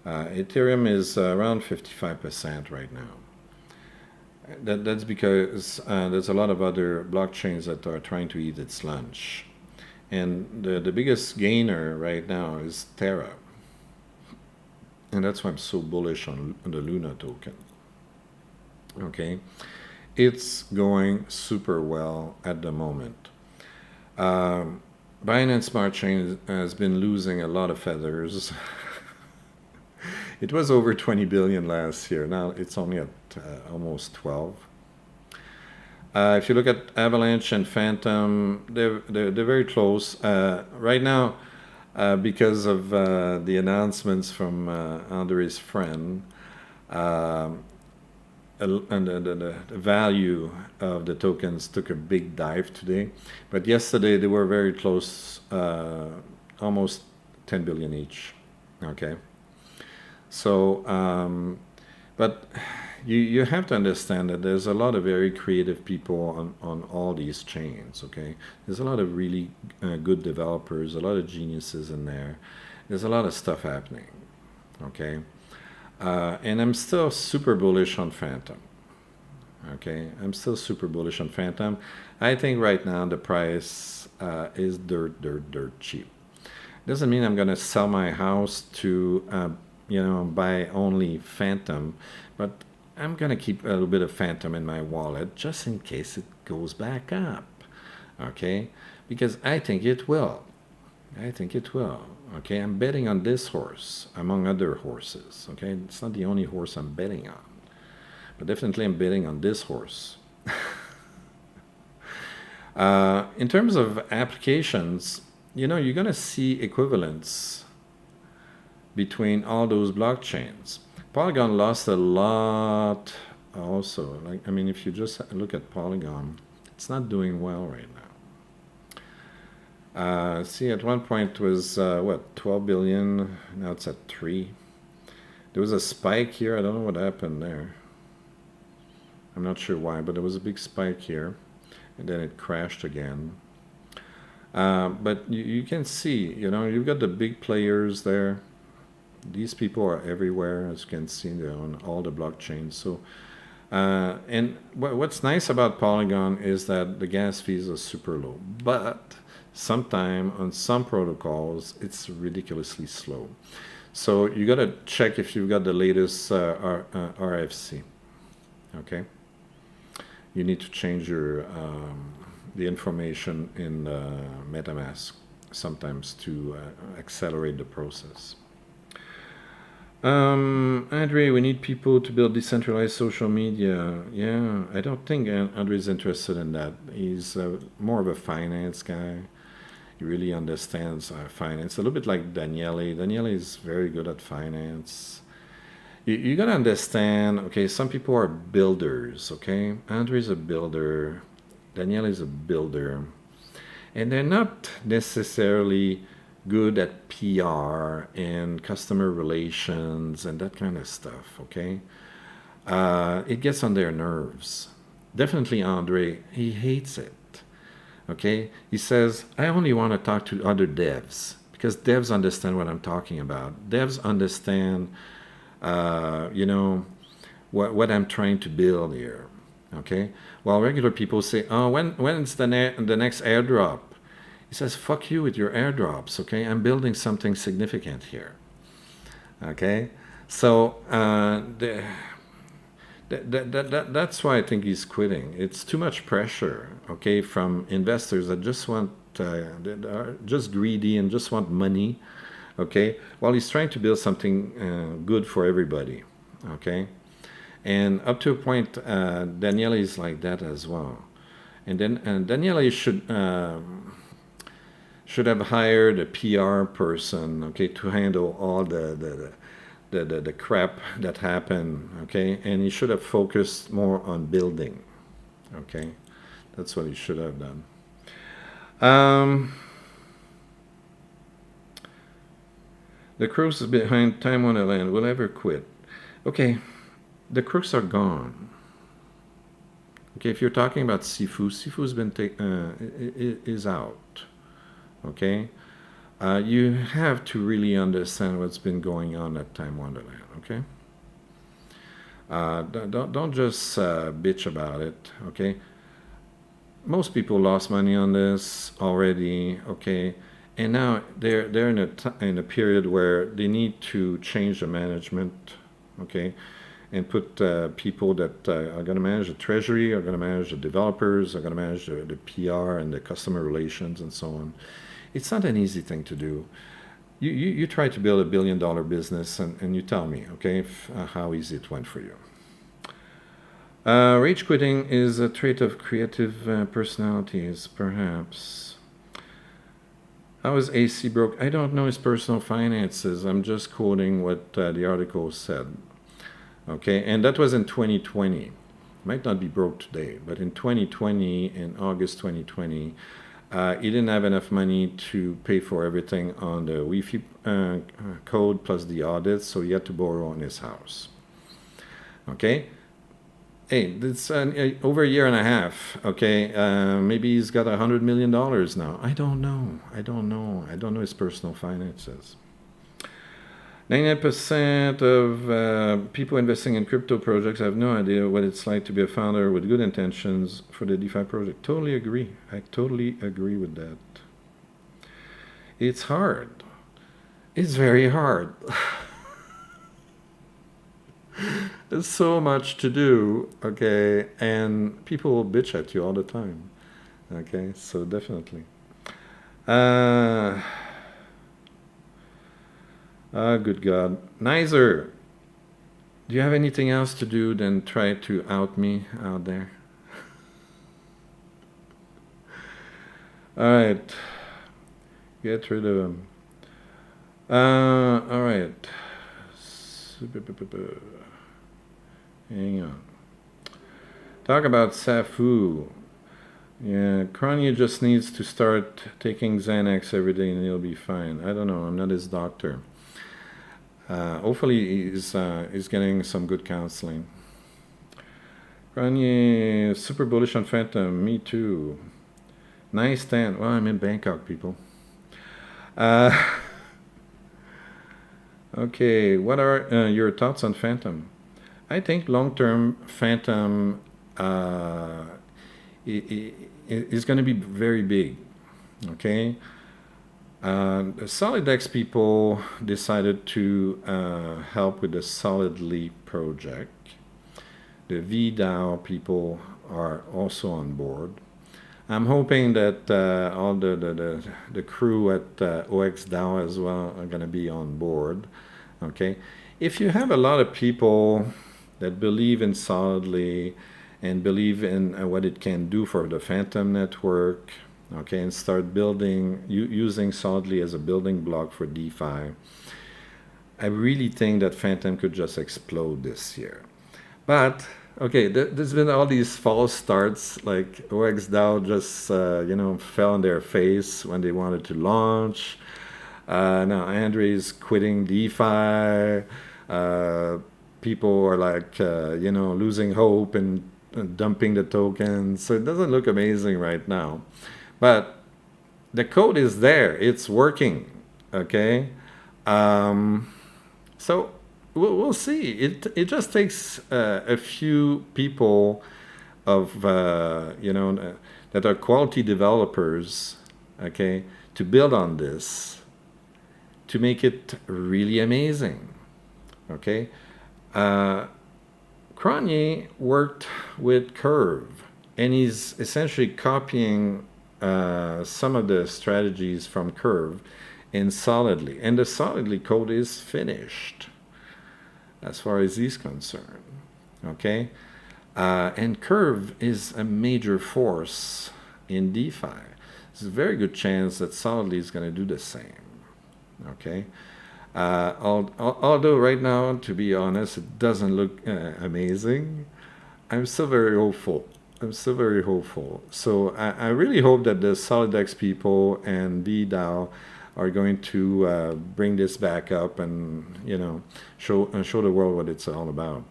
Ethereum is around 55% right now. That's because there's a lot of other blockchains that are trying to eat its lunch. And the biggest gainer right now is Terra. And that's why I'm so bullish on the Luna token. Okay. It's going super well at the moment. Binance Smart Chain has been losing a lot of feathers. It was over 20 billion last year. Now it's only at almost 12. If you look at Avalanche and Fantom, they're very close right now because of the announcements from Andre's friend, and the value of the tokens took a big dive today. But yesterday they were very close, almost 10 billion each. Okay. So, but you have to understand that there's a lot of very creative people on all these chains, okay? There's a lot of really good developers, a lot of geniuses in there. There's a lot of stuff happening, okay? And I'm still super bullish on Fantom, okay? I'm still super bullish on Fantom. I think right now the price is dirt cheap. Doesn't mean I'm going to sell my house to buy only Fantom, but I'm going to keep a little bit of Fantom in my wallet just in case it goes back up, okay? Because I think it will. I think it will, okay? I'm betting on this horse among other horses, okay? It's not the only horse I'm betting on, but definitely I'm betting on this horse. In terms of applications, you're going to see equivalence between all those blockchains. Polygon lost a lot also. If you just look at Polygon, it's not doing well right now. See, at one point it was, 12 billion, now it's at 3. There was a spike here, I don't know what happened there. I'm not sure why, but there was a big spike here, and then it crashed again. But you can see, you've got the big players there. These people are everywhere, as you can see, they're on all the blockchains. So, and what's nice about Polygon is that the gas fees are super low. But sometime on some protocols, it's ridiculously slow. So you got to check if you've got the latest RFC. Okay, you need to change your the information in MetaMask sometimes to accelerate the process. Andre, we need people to build decentralized social media. Yeah, I don't think Andre's interested in that. He's more of a finance guy. He really understands finance. A little bit like Daniele. Daniele is very good at finance. You gotta understand, okay, some people are builders, okay? Andre's a builder. Daniele is a builder. And they're not necessarily good at PR and customer relations and that kind of stuff, okay? It gets on their nerves. Definitely Andre, he hates it. Okay, he says, I only want to talk to other devs because devs understand what I'm talking about. Devs understand, you know, what I'm trying to build here. Okay, while regular people say, oh, when's the next airdrop? He says, fuck you with your airdrops. Okay, I'm building something significant here. Okay, so that's why I think he's quitting. It's too much pressure, okay, from investors that just want, that are just greedy and just want money, okay, while he's trying to build something good for everybody, okay. And up to a point, Daniele is like that as well. And then Daniele should have hired a PR person, okay, to handle all the crap that happened, okay? And he should have focused more on building, okay? That's what he should have done. The crooks behind Time Wonderland will ever quit. Okay, the crooks are gone. Okay, if you're talking about Sifu, Sifu's been is out, okay? You have to really understand what's been going on at Time Wonderland, okay? Don't just bitch about it, okay? Most people lost money on this already, okay? And now they're in a period where they need to change the management, okay? And put people that are going to manage the treasury, are going to manage the developers, are going to manage the PR and the customer relations and so on. It's not an easy thing to do. You try to build $1 billion business and you tell me, okay, how easy it went for you. Rage quitting is a trait of creative personalities, perhaps. How is AC broke? I don't know his personal finances. I'm just quoting what the article said. Okay, and that was in 2020. Might not be broke today, but in 2020, in August 2020, he didn't have enough money to pay for everything on the Wi-Fi code plus the audits, so he had to borrow on his house. Okay, hey, it's over a year and a half. Okay, maybe he's got $100 million now. I don't know. I don't know his personal finances. 99% of people investing in crypto projects have no idea what it's like to be a founder with good intentions for the DeFi project. Totally agree. I totally agree with that. It's hard. It's very hard. There's so much to do, okay? And people will bitch at you all the time, okay? So definitely. Good God. Nizer, do you have anything else to do than try to out me out there? All right. Get rid of him. All right. Hang on. Talk about Safu. Yeah, Cronje just needs to start taking Xanax every day and he'll be fine. I don't know. I'm not his doctor. Hopefully he's getting some good counseling. Cronje, super bullish on Fantom. Me too. Nice stand. Well, I'm in Bangkok, people. Okay, what are your thoughts on Fantom? I think long-term Fantom is going to be very big. Okay. The SolidX people decided to help with the Solidly project. The VDAO people are also on board. I'm hoping that all the crew at OXDAO as well are going to be on board. Okay, if you have a lot of people that believe in Solidly and believe in what it can do for the Fantom network, okay, and start building, using Solidly as a building block for DeFi, I really think that Fantom could just explode this year. But, okay, there's been all these false starts, like OXDAO just, fell on their face when they wanted to launch. Now Andre's quitting DeFi. People are like, losing hope and dumping the tokens. So it doesn't look amazing right now. But the code is there. It's working. Okay. So we'll see. It just takes a few people of that are quality developers, okay, to build on this, to make it really amazing. Okay. Cronje worked with Curve, and he's essentially copying some of the strategies from Curve in Solidly, and the Solidly code is finished as far as he's concerned. Okay. And Curve is a major force in DeFi. There's a very good chance that Solidly is going to do the same. Okay. Although right now, to be honest, it doesn't look amazing, I'm still very hopeful. I'm still very hopeful. So I really hope that the SolidX people and DDAO are going to bring this back up and show the world what it's all about.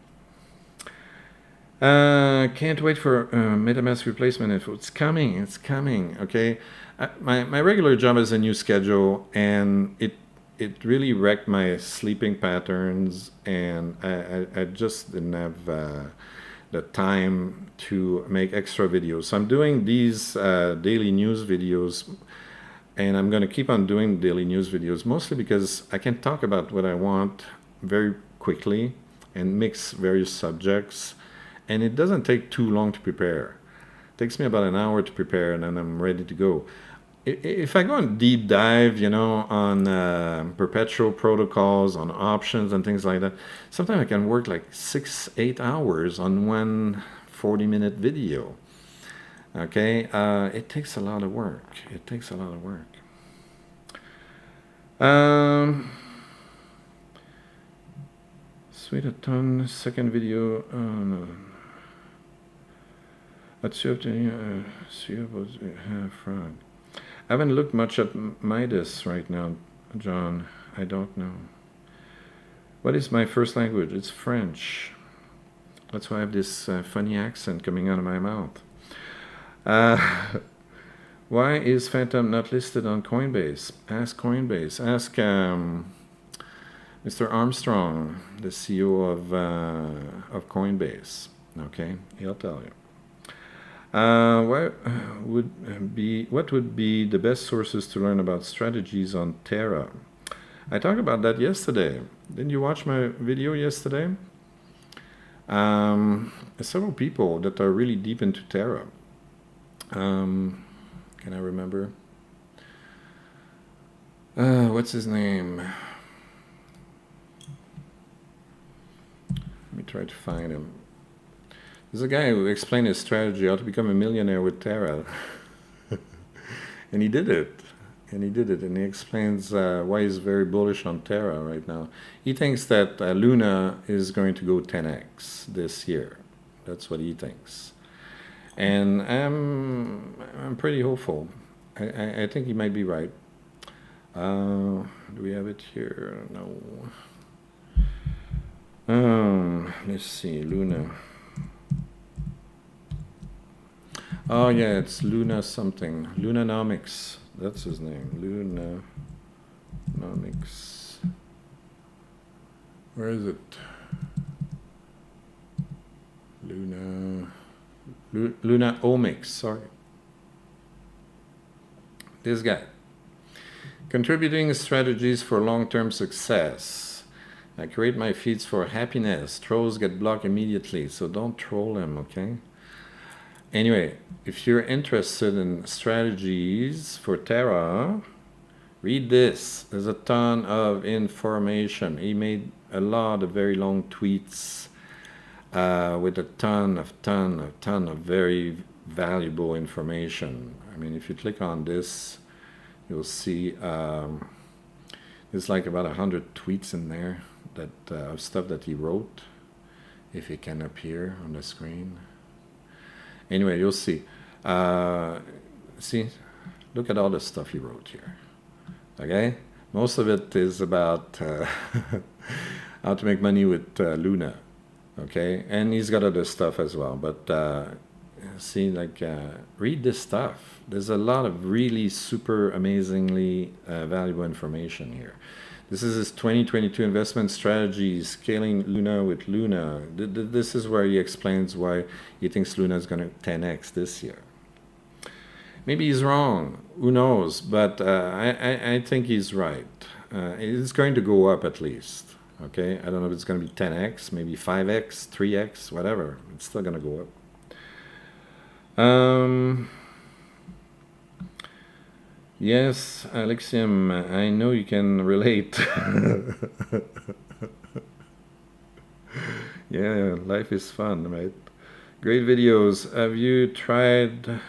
Can't wait for MetaMask replacement info. It's coming. It's coming. Okay. My regular job is a new schedule, and it really wrecked my sleeping patterns, and I just didn't have the time to make extra videos. So I'm doing these daily news videos, and I'm going to keep on doing daily news videos, mostly because I can talk about what I want very quickly and mix various subjects, and it doesn't take too long to prepare. It takes me about an hour to prepare, and then I'm ready to go. If I go on deep dive, on perpetual protocols, on options and things like that, sometimes I can work like 6-8 hours on one 40-minute video. Okay, it takes a lot of work. It takes a lot of work. Sweet a ton. Second video. No. As-tu obtenu fraud? I haven't looked much at Midas right now, John. I don't know. What is my first language? It's French. That's why I have this funny accent coming out of my mouth. Why is Fantom not listed on Coinbase? Ask Coinbase. Ask Mr. Armstrong, the CEO of Coinbase. Okay, he'll tell you. What would be the best sources to learn about strategies on Terra? I talked about that yesterday. Didn't you watch my video yesterday? Several people that are really deep into Terra. Can I remember? What's his name? Let me try to find him. There's a guy who explained his strategy, how to become a millionaire with Terra. And he did it. And he explains why he's very bullish on Terra right now. He thinks that Luna is going to go 10x this year. That's what he thinks. And I'm pretty hopeful. I think he might be right. Do we have it here? No. Let's see, Luna. Oh yeah, it's Luna something. Lunanomics. That's his name. Lunanomics. Where is it? Lunaomics, sorry. This guy. Contributing strategies for long-term success. I create my feeds for happiness. Trolls get blocked immediately, so don't troll them, okay? Anyway, if you're interested in strategies for Terra, read this. There's a ton of information. He made a lot of very long tweets with a ton of very valuable information. I mean, if you click on this, you'll see there's like about 100 tweets in there that of stuff that he wrote, if it can appear on the screen. Anyway, you'll see. See, look at all the stuff he wrote here. Okay, most of it is about how to make money with Luna. Okay, and he's got other stuff as well. But see, like, read this stuff. There's a lot of really super amazingly valuable information here. This is his 2022 investment strategy, scaling Luna with Luna. This is where he explains why he thinks Luna is going to 10x this year. Maybe he's wrong. Who knows? But I think he's right. It's going to go up at least. Okay, I don't know if it's going to be 10x, maybe 5x, 3x, whatever. It's still going to go up. Yes, Alexium, I know you can relate. Yeah, life is fun, right? Great videos. Have you tried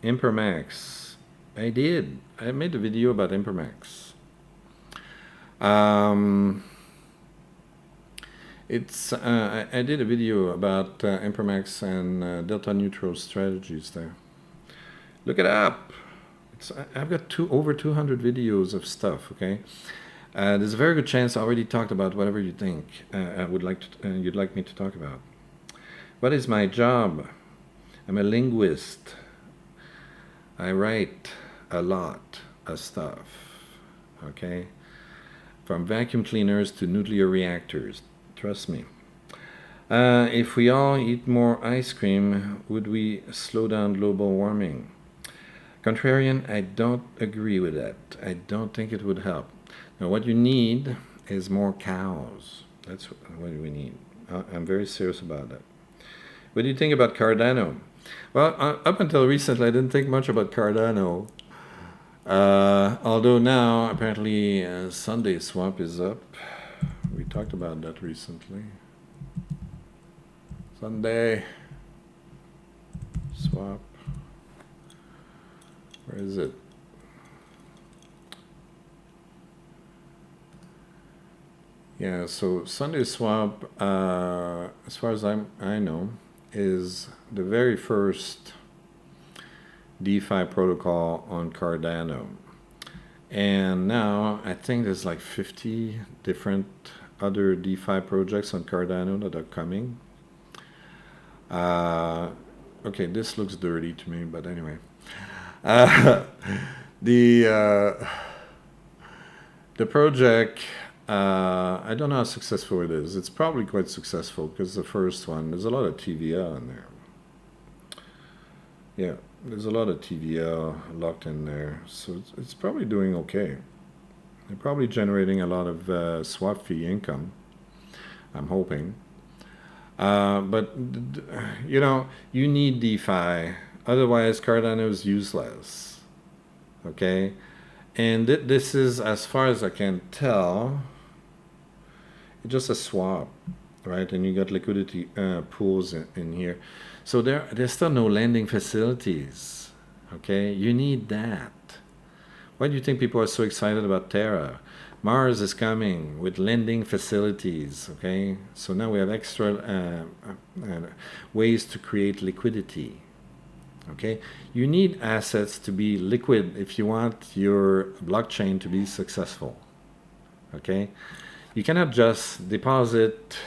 Impermax? I did. I made a video about Impermax. I did a video about Impermax and delta neutral strategies there. Look it up. I've got over 200 videos of stuff. Okay, there's a very good chance I already talked about whatever you think you'd like me to talk about. What is my job? I'm a linguist. I write a lot of stuff. Okay, from vacuum cleaners to nuclear reactors. Trust me. If we all eat more ice cream, would we slow down global warming? Contrarian, I don't agree with that. I don't think it would help. Now, what you need is more cows. That's what we need. I'm very serious about that. What do you think about Cardano? Well, up until recently, I didn't think much about Cardano. Although now, apparently, Sunday swap is up. We talked about that recently. Sunday swap. Where is it? Yeah, so Sunday swap, as far as I know, is the very first DeFi protocol on Cardano. And now I think there's like 50 different other DeFi projects on Cardano that are coming. Okay, this looks dirty to me, but anyway. The project, I don't know how successful it is. It's probably quite successful because the first one, there's a lot of TVL in there. Yeah, there's a lot of TVL locked in there, so it's probably doing okay. They're probably generating a lot of swap fee income, I'm hoping. But you know, you need DeFi, otherwise Cardano is useless. Okay, and this is, as far as I can tell, it's just a swap, right? And you got liquidity pools in here, so there's still no lending facilities. Okay, you need that. Why do you think people are so excited about Terra? Mars is coming with lending facilities, okay? So now we have extra ways to create liquidity, okay? You need assets to be liquid if you want your blockchain to be successful, okay? You cannot just deposit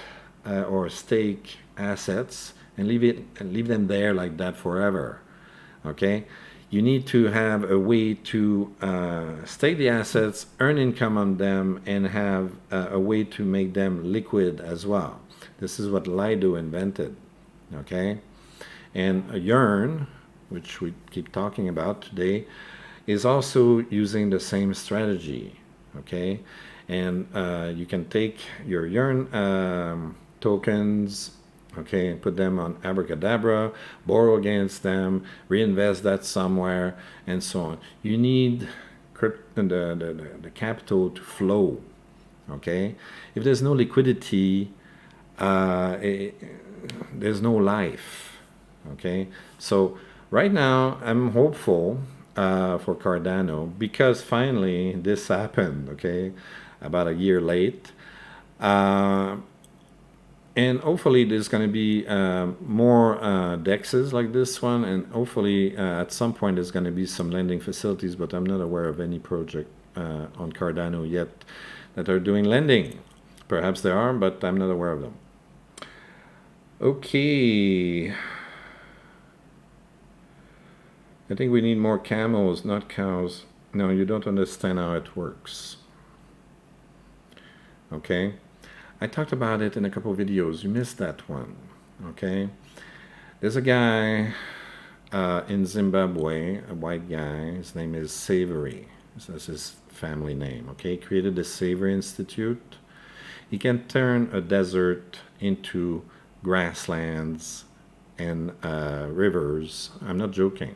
or stake assets and leave them there like that forever, okay? You need to have a way to stake the assets, earn income on them, and have a way to make them liquid as well. This is what Lido invented, okay? And Yearn, which we keep talking about today, is also using the same strategy, okay? And you can take your Yearn tokens, okay, and put them on Abracadabra, borrow against them, reinvest that somewhere, and so on. You need the capital to flow, okay? If there's no liquidity, there's no life, okay? So right now, I'm hopeful for Cardano because finally this happened, okay, about a year late. And hopefully there's going to be more DEXs like this one, and hopefully at some point there's going to be some lending facilities, but I'm not aware of any project on Cardano yet that are doing lending. Perhaps there are, but I'm not aware of them. Okay. I think we need more camels, not cows. No, you don't understand how it works. Okay? I talked about it in a couple of videos. You missed that one. Okay? There's a guy in Zimbabwe, a white guy. His name is Savory. That's his family name. Okay? He created the Savory Institute. He can turn a desert into grasslands and rivers. I'm not joking.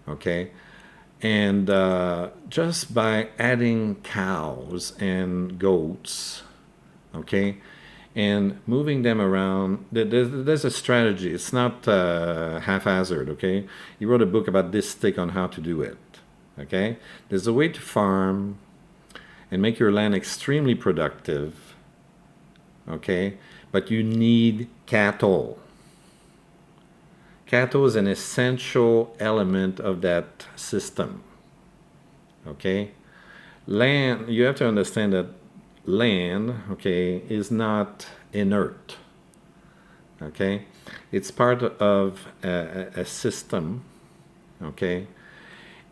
Okay? And just by adding cows and goats, okay, and moving them around, there's a strategy. It's not haphazard, okay? He wrote a book about this take on how to do it, okay? There's a way to farm and make your land extremely productive, okay? But you need cattle. Cattle is an essential element of that system, okay? Land, you have to understand that land, okay, is not inert, okay? It's part of a system, okay?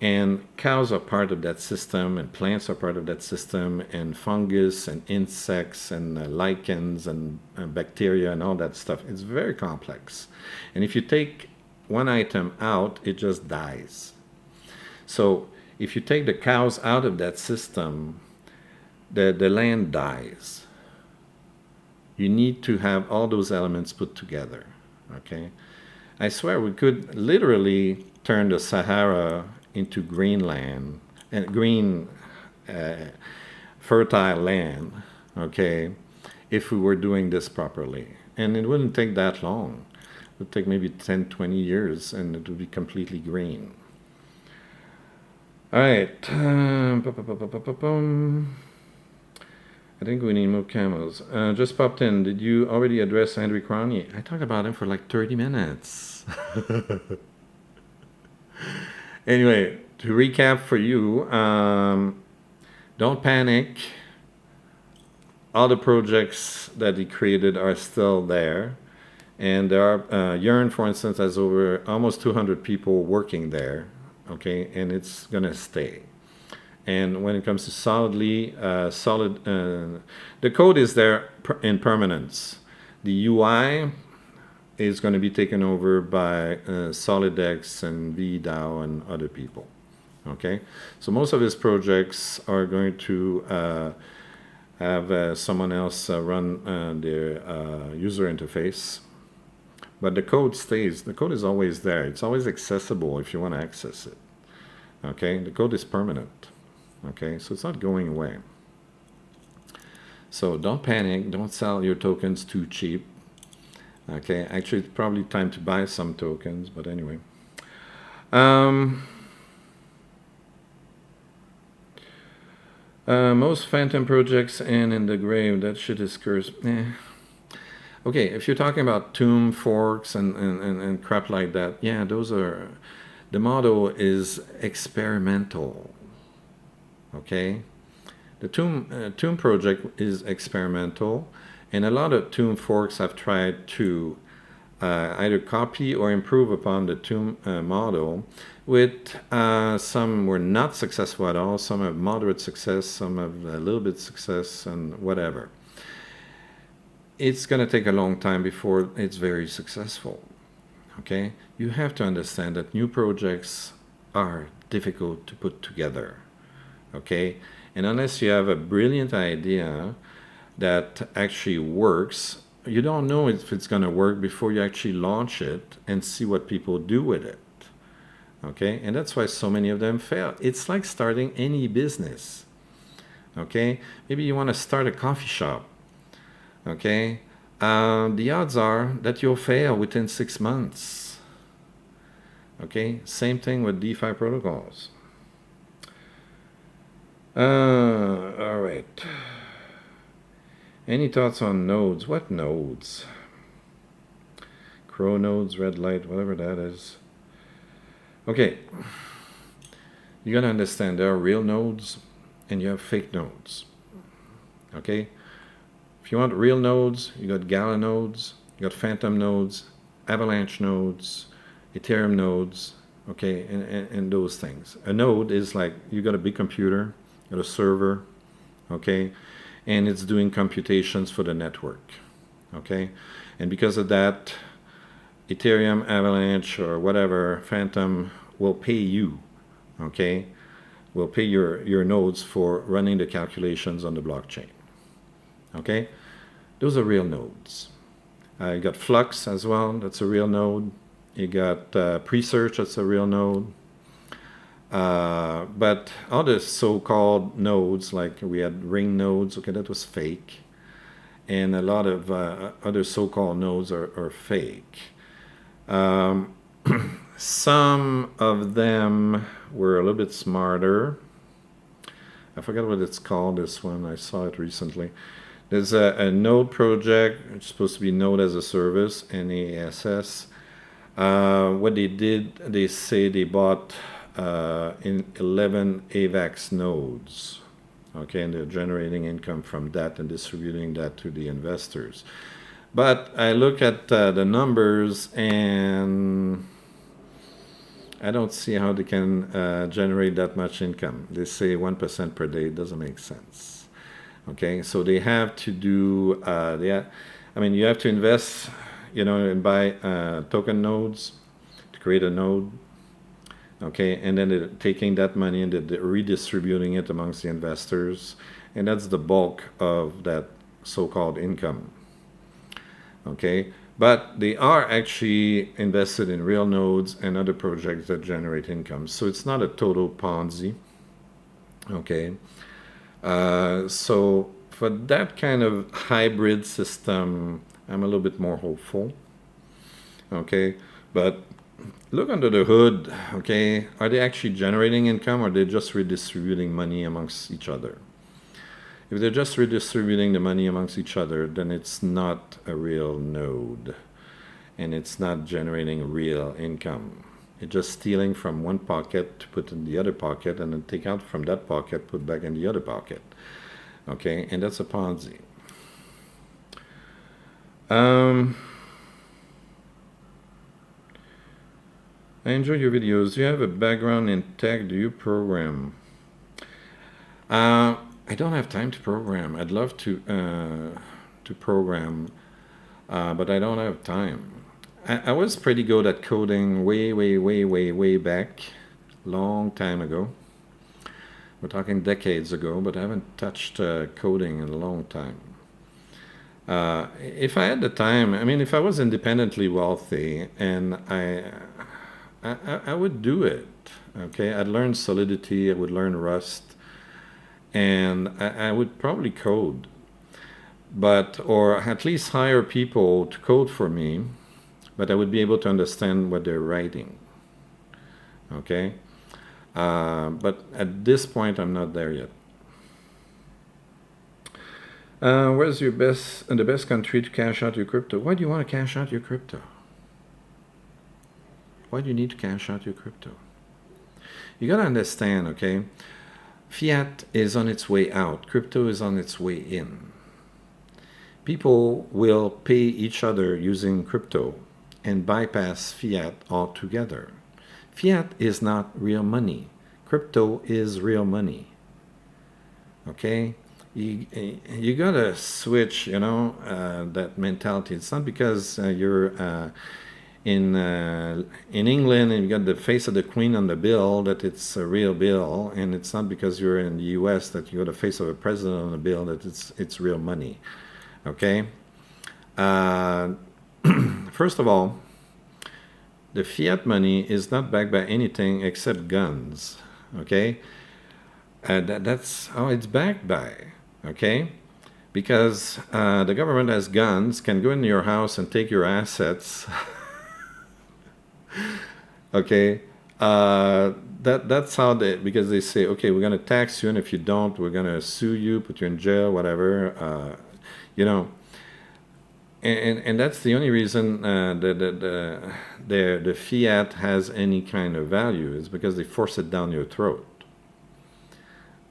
And cows are part of that system, and plants are part of that system, and fungus and insects and lichens and bacteria and all that stuff. It's very complex. And if you take one item out, it just dies. So if you take the cows out of that system, the land dies. You need to have all those elements put together, okay? I swear we could literally turn the Sahara into Greenland, and green, fertile land, okay, if we were doing this properly. And it wouldn't take that long. It would take maybe 10, 20 years, and it would be completely green. All right. I think we need more camels. Just popped in. Did you already address Andrew Cronje? I talked about him for like 30 minutes. Anyway, to recap for you, don't panic. All the projects that he created are still there. And there are, Yearn, for instance, has over almost 200 people working there, okay, and it's going to stay. And when it comes to solidly, the code is there in permanence. The UI is going to be taken over by SolidX and VDAO and other people, okay? So most of his projects are going to have someone else run their user interface. But the code stays. The code is always there. It's always accessible if you want to access it. Okay? The code is permanent. Okay? So it's not going away. So don't panic. Don't sell your tokens too cheap. Okay? Actually, it's probably time to buy some tokens. But anyway. Most Fantom projects end in the grave. That shit is cursed. Okay, if you're talking about tomb forks and crap like that, yeah, those are, the model is experimental, okay? The tomb project is experimental, and a lot of tomb forks have tried to either copy or improve upon the tomb model, with some were not successful at all, some have moderate success, some have a little bit success, and whatever. It's going to take a long time before it's very successful, okay? You have to understand that new projects are difficult to put together, okay? And unless you have a brilliant idea that actually works, you don't know if it's going to work before you actually launch it and see what people do with it, okay? And that's why so many of them fail. It's like starting any business, okay? Maybe you want to start a coffee shop. Okay, the odds are that you'll fail within 6 months. Okay, same thing with DeFi protocols. All right. Any thoughts on nodes? What nodes? Crow nodes, red light, whatever that is. Okay, you gotta understand there are real nodes and you have fake nodes. Okay. If you want real nodes, you got Gala nodes, you got Fantom nodes, Avalanche nodes, Ethereum nodes, okay, and those things. A node is like you got a big computer, you got a server, okay, and it's doing computations for the network, okay, and because of that, Ethereum, Avalanche, or whatever, Fantom will pay you, okay, will pay your nodes for running the calculations on the blockchain, okay. Those are real nodes. You got Flux as well, that's a real node. You got Presearch, that's a real node. But all the so-called nodes, like we had ring nodes, okay, that was fake. And a lot of other so-called nodes are fake. Some of them were a little bit smarter. I forgot what it's called, this one. I saw it recently. There's a node project. It's supposed to be Node as a Service, NASS. What they did, they say they bought in 11 AVAX nodes. Okay, and they're generating income from that and distributing that to the investors. But I look at the numbers and I don't see how they can generate that much income. They say 1% per day. It doesn't make sense. Okay, so they have to do, I mean, you have to invest, you know, and buy token nodes to create a node. Okay, and then they're taking that money and they're redistributing it amongst the investors. And that's the bulk of that so-called income. Okay, but they are actually invested in real nodes and other projects that generate income. So it's not a total Ponzi. Okay. So for that kind of hybrid system, I'm a little bit more hopeful. Okay, but look under the hood. Okay, are they actually generating income, or are they just redistributing money amongst each other? If they're just redistributing the money amongst each other, then it's not a real node, and it's not generating real income. It's just stealing from one pocket to put in the other pocket, and then take out from that pocket, put back in the other pocket. Okay, and that's a Ponzi. I enjoy your videos. Do you have a background in tech? Do you program? I don't have time to program. I'd love to program, but I don't have time. I was pretty good at coding way back, long time ago. We're talking decades ago, but I haven't touched coding in a long time. If I had the time, I mean, if I was independently wealthy, and I would do it. Okay, I'd learn Solidity, I would learn Rust, and I would probably code, but or at least hire people to code for me. But I would be able to understand what they're writing. Okay? But at this point, I'm not there yet. Where's your the best country to cash out your crypto? Why do you want to cash out your crypto? Why do you need to cash out your crypto? You got to understand, okay? Fiat is on its way out. Crypto is on its way in. People will pay each other using crypto and bypass fiat altogether. Fiat is not real money. Crypto is real money. Okay? You gotta switch, you know, that mentality. It's not because you're in England and you got the face of the Queen on the bill that it's a real bill, and it's not because you're in the US that you got the face of a president on the bill that it's real money. Okay? First of all, the fiat money is not backed by anything except guns, okay? That's how it's backed by, okay? Because the government has guns, can go into your house and take your assets, okay? That's how because they say, okay, we're going to tax you, and if you don't, we're going to sue you, put you in jail, whatever, you know. And that's the only reason the fiat has any kind of value, is because they force it down your throat.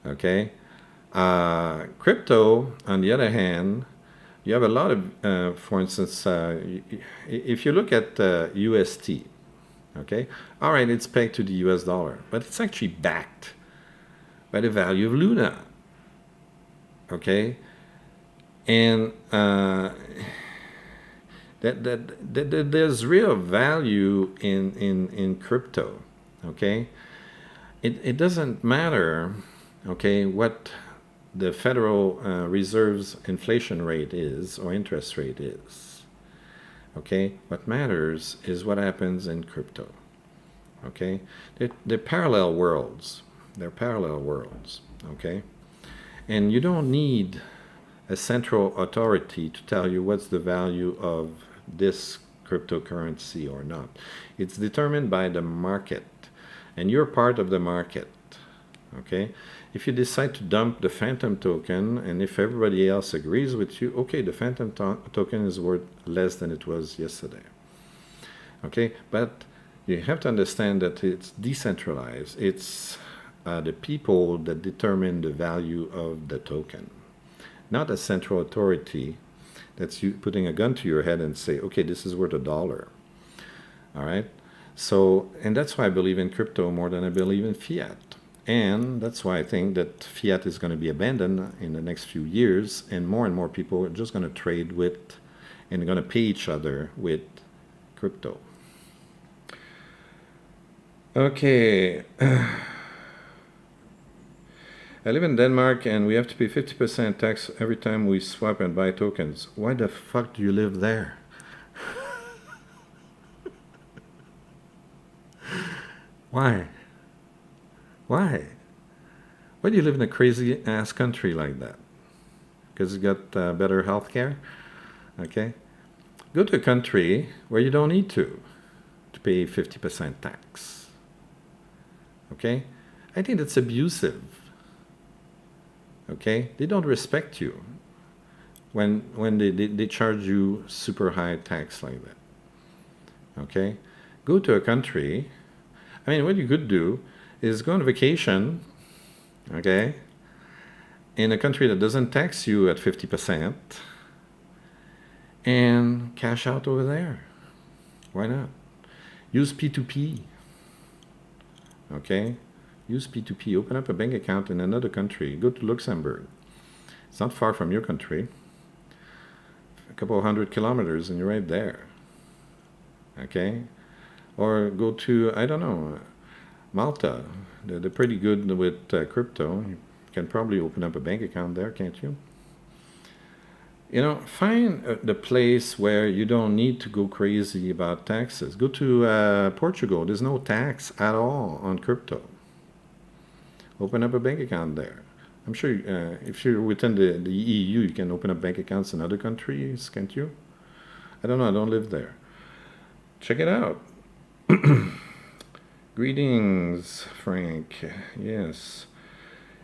Okay? Crypto, on the other hand, you have a lot of, for instance, if you look at UST, Okay, all right, it's pegged to the US dollar, but it's actually backed by the value of Luna. Okay, and there's real value in crypto. Okay, it doesn't matter, okay, what the Federal Reserve's inflation rate is or interest rate is. Okay, what matters is what happens in crypto. Okay, they're parallel worlds. They're parallel worlds. Okay, and you don't need a central authority to tell you what's the value of this cryptocurrency or not. It's determined by the market, and you're part of the market. Okay, if you decide to dump the Fantom token, and if everybody else agrees with you, okay, the Fantom token is worth less than it was yesterday. Okay, but you have to understand that it's decentralized. It's the people that determine the value of the token, not a central authority that's you putting a gun to your head and say, okay, this is worth $1. All right, so, and that's why I believe in crypto more than I believe in fiat. And that's why I think that fiat is going to be abandoned in the next few years, and more people are just going to trade with and going to pay each other with crypto. Okay. I live in Denmark and we have to pay 50% tax every time we swap and buy tokens. Why the fuck do you live there? Why? Why? Why do you live in a crazy ass country like that? Because it's got better health care? Okay. Go to a country where you don't need to pay 50% tax. Okay? I think that's abusive. Okay? They don't respect you when they charge you super high tax like that. Okay? Go to a country. I mean, what you could do is go on vacation, okay, in a country that doesn't tax you at 50% and cash out over there. Why not? Use P2P, okay? Use P2P. Open up a bank account in another country. Go to Luxembourg. It's not far from your country. A couple of 100 kilometers and you're right there, okay? Or go to, I don't know, Malta. They're pretty good with crypto. You can probably open up a bank account there, can't you? You know, find the place where you don't need to go crazy about taxes. Go to Portugal. There's no tax at all on crypto. Open up a bank account there. I'm sure if you're within the EU, you can open up bank accounts in other countries, can't you? I don't know. I don't live there. Check it out. Greetings, Frank. Yes.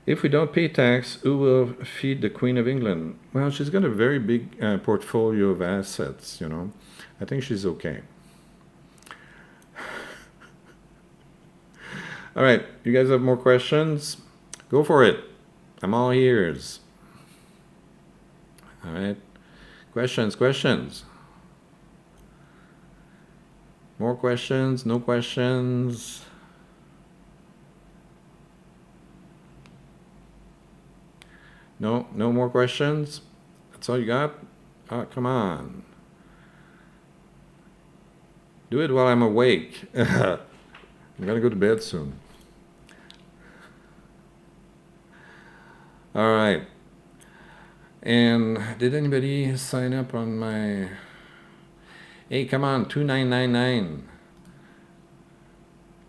If we don't pay tax, who will feed the Queen of England? Well, she's got a very big portfolio of assets, you know. I think she's okay. All right, you guys have more questions? Go for it. I'm all ears. All right. Questions. More questions? No questions? No more questions? That's all you got? Oh, come on. Do it while I'm awake. I'm gonna go to bed soon. All right. And did anybody sign up on my... Hey, come on, 2999.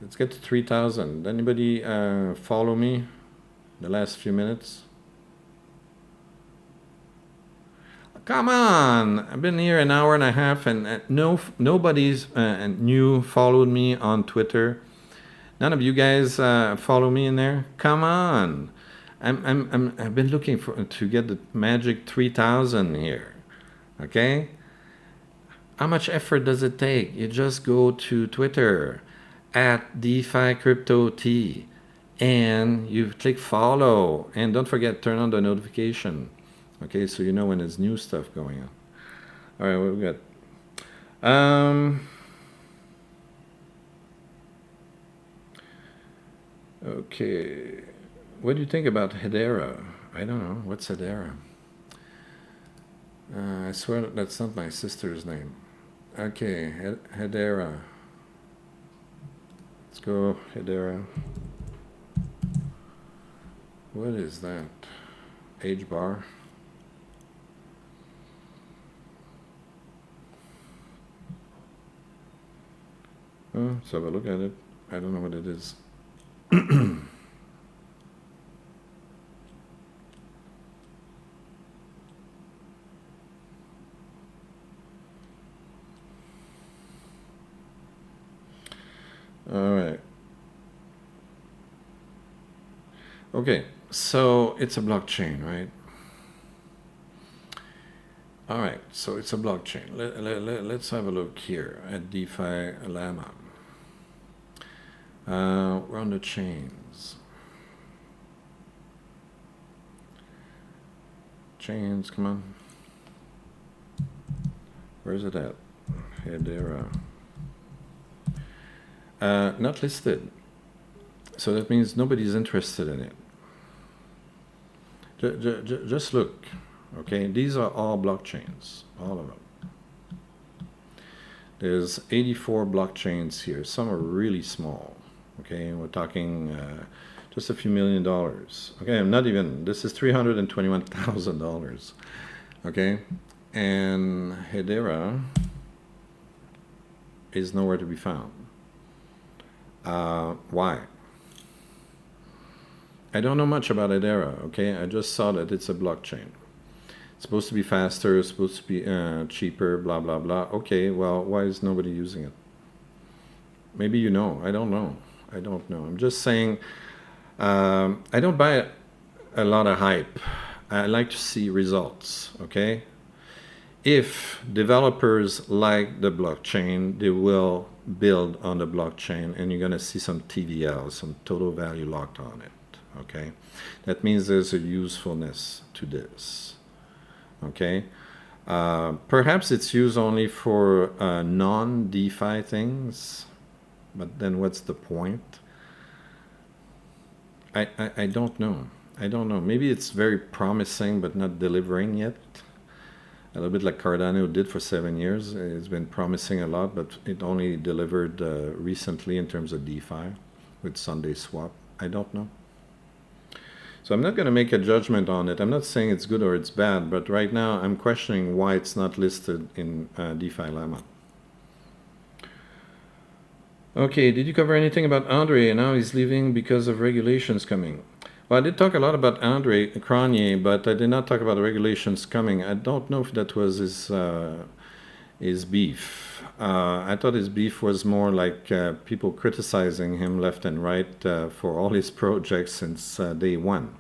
Let's get to 3,000. Anybody follow me the last few minutes? Come on! I've been here an hour and a half, and nobody's new followed me on Twitter. None of you guys follow me in there. Come on! I've been looking to get the magic 3,000 here. Okay. How much effort does it take? You just go to Twitter at DeFi Crypto T and you click follow, and don't forget, turn on the notification. Okay, so you know when there's new stuff going on. All right, what we got? Okay. What do you think about Hedera? I don't know. What's Hedera? I swear that's not my sister's name. Okay, Hedera. Let's go, Hedera. What is that? Age bar? Oh, let's have a look at it. I don't know what it is. All right. Okay, so it's a blockchain, right? All right, so it's a blockchain. Let's have a look here at DeFi Llama. We're on the chains. Chains, come on. Where's it at? Hedera. Not listed. So that means nobody's interested in it. Just look. Okay, these are all blockchains, all of them. There's 84 blockchains here. Some are really small. Okay, we're talking just a few $1,000,000. Okay, not even. This is $321,000. Okay, and Hedera is nowhere to be found. Why? I don't know much about Hedera. Okay, I just saw that it's a blockchain. It's supposed to be faster, it's supposed to be cheaper, blah, blah, blah. Okay, well, why is nobody using it? Maybe you know. I don't know. I don't know. I'm just saying I don't buy a lot of hype. I like to see results, okay? If developers like the blockchain, they will build on the blockchain, and you're going to see some TVL, some total value locked on it, okay? That means there's a usefulness to this. Okay, perhaps it's used only for non-DeFi things, but then what's the point? I don't know. I don't know. Maybe it's very promising but not delivering yet. A little bit like Cardano did for 7 years. It's been promising a lot, but it only delivered recently in terms of DeFi with Sunday Swap. I don't know. So I'm not going to make a judgment on it. I'm not saying it's good or it's bad, but right now I'm questioning why it's not listed in DeFi Llama. Okay, did you cover anything about Andre and now he's leaving because of regulations coming? Well, I did talk a lot about Andre Cronje, but I did not talk about the regulations coming. I don't know if that was his beef. I thought his beef was more like people criticizing him left and right for all his projects since day one.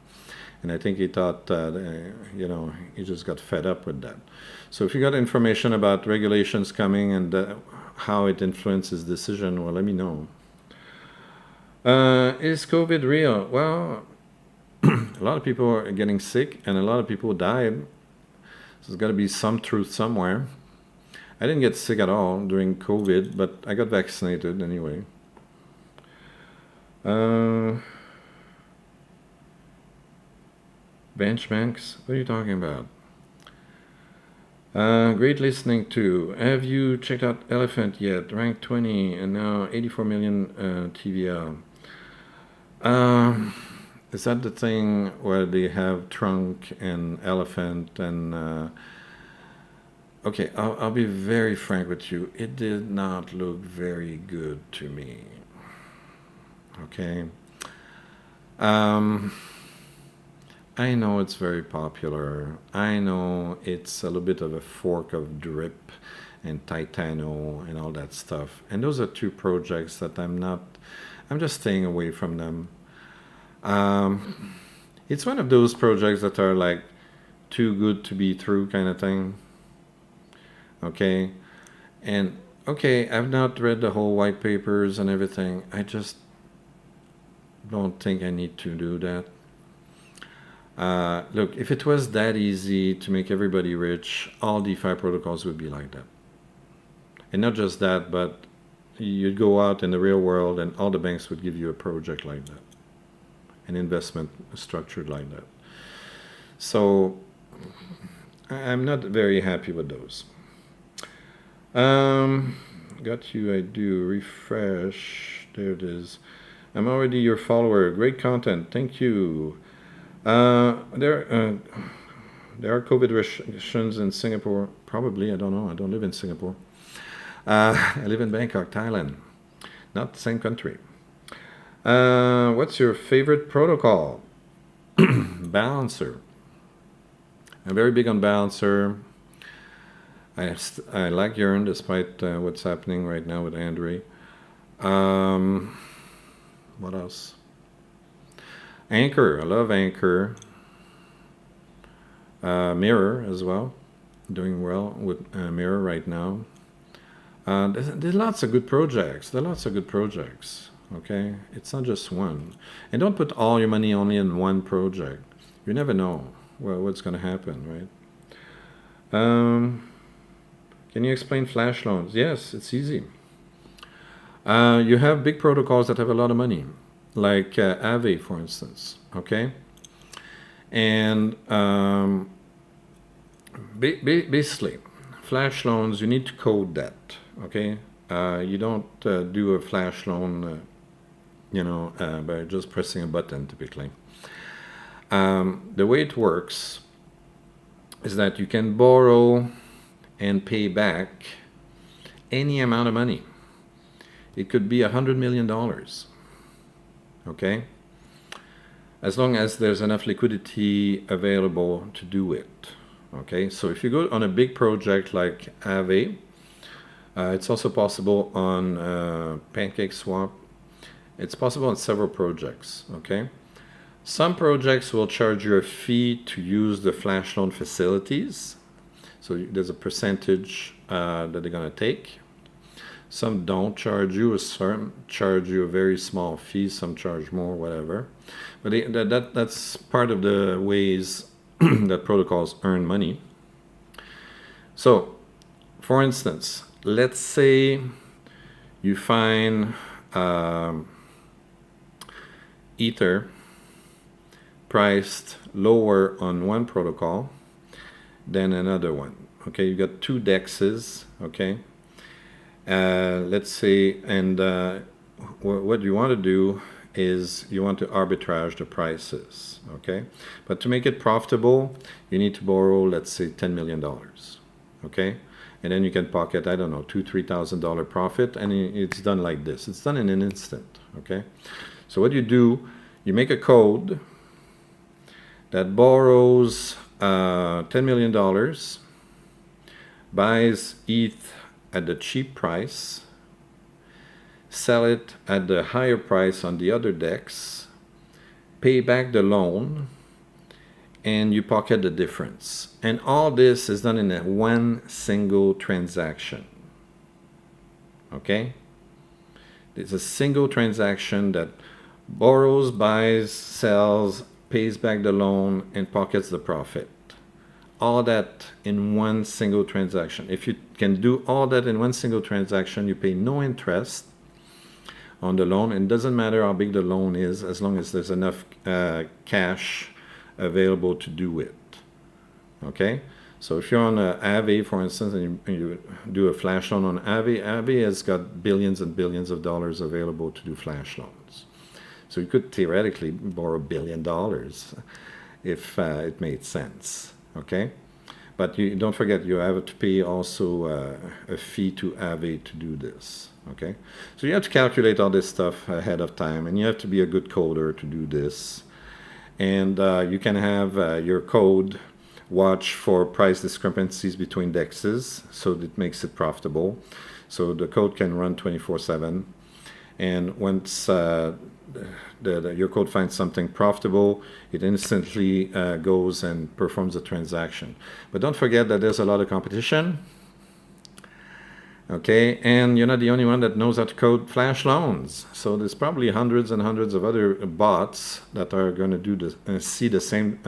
And I think he thought, you know, he just got fed up with that. So if you got information about regulations coming and how it influences decision, well, let me know. Is COVID real? Well, a lot of people are getting sick and a lot of people died. So there's got to be some truth somewhere. I didn't get sick at all during COVID, but I got vaccinated anyway. Benchmarks? What are you talking about? Great listening to. Have you checked out Elephant yet? Rank 20 and now 84 million TVL. Is that the thing where they have Trunk and Elephant and... Okay, I'll be very frank with you. It did not look very good to me. Okay. I know it's very popular. I know it's a little bit of a fork of Drip and Titano and all that stuff. And those are two projects that I'm just staying away from them. It's one of those projects that are like too good to be true kind of thing. Okay, and okay, I've not read the whole white papers and everything. I just don't think I need to do that. Look, if it was that easy to make everybody rich, all DeFi protocols would be like that. And not just that, but you'd go out in the real world and all the banks would give you a project like that. an investment structured like that. So I'm not very happy with those. Got you, I do. Refresh. There it is. I'm already your follower. Great content. Thank you. There are COVID restrictions in Singapore. Probably. I don't know. I don't live in Singapore. I live in Bangkok, Thailand. Not the same country. What's your favorite protocol? Balancer. I'm very big on Balancer. I like Yearn despite what's happening right now with Andre. What else? Anchor. I love Anchor. Mirror as well. Doing well with Mirror right now. There's lots of good projects. There are lots of good projects. Okay? It's not just one. And don't put all your money only in one project. You never know what's going to happen, right? Can you explain flash loans? Yes, it's easy. You have big protocols that have a lot of money, like Aave, for instance, okay? And basically, flash loans, you need to code that, okay? You don't do a flash loan, by just pressing a button, typically. The way it works is that you can borrow and pay back any amount of money. It could be $100 million, okay? As long as there's enough liquidity available to do it, okay? So if you go on a big project like Aave, it's also possible on PancakeSwap. It's possible on several projects, okay? Some projects will charge you a fee to use the flash loan facilities. So there's a percentage that they're going to take. Some don't charge you, some charge you a very small fee, some charge more, whatever. But that's part of the ways that protocols earn money. So, for instance, let's say you find Ether priced lower on one protocol than another one. Okay, you got two dexes, okay? Let's say, and what you want to do is you want to arbitrage the prices, okay? But to make it profitable, you need to borrow, let's say, $10 million, okay? And then you can pocket, I don't know, $2,000, $3,000 profit, and it's done like this. It's done in an instant, okay? So what you do, you make a code that borrows $10 million, buys ETH at the cheap price, sell it at the higher price on the other DEX, pay back the loan, and you pocket the difference. And all this is done in one single transaction. Okay? It's a single transaction that borrows, buys, sells, pays back the loan, and pockets the profit. All that in one single transaction. If you can do all that in one single transaction, you pay no interest on the loan. And it doesn't matter how big the loan is, as long as there's enough cash available to do it. Okay? So if you're on Aave, for instance, and you do a flash loan on Aave, Aave has got billions and billions of dollars available to do flash loans. So you could theoretically borrow $1 billion if it made sense. Okay, but you don't forget you have to pay also a fee to Aave to do this. Okay, so you have to calculate all this stuff ahead of time, and you have to be a good coder to do this. And you can have your code watch for price discrepancies between dexes, so it makes it profitable. So the code can run 24/7, and once your code finds something profitable, it instantly goes and performs a transaction. But don't forget that there's a lot of competition. Okay, and you're not the only one that knows how to code flash loans. So there's probably hundreds and hundreds of other bots that are going to do see the same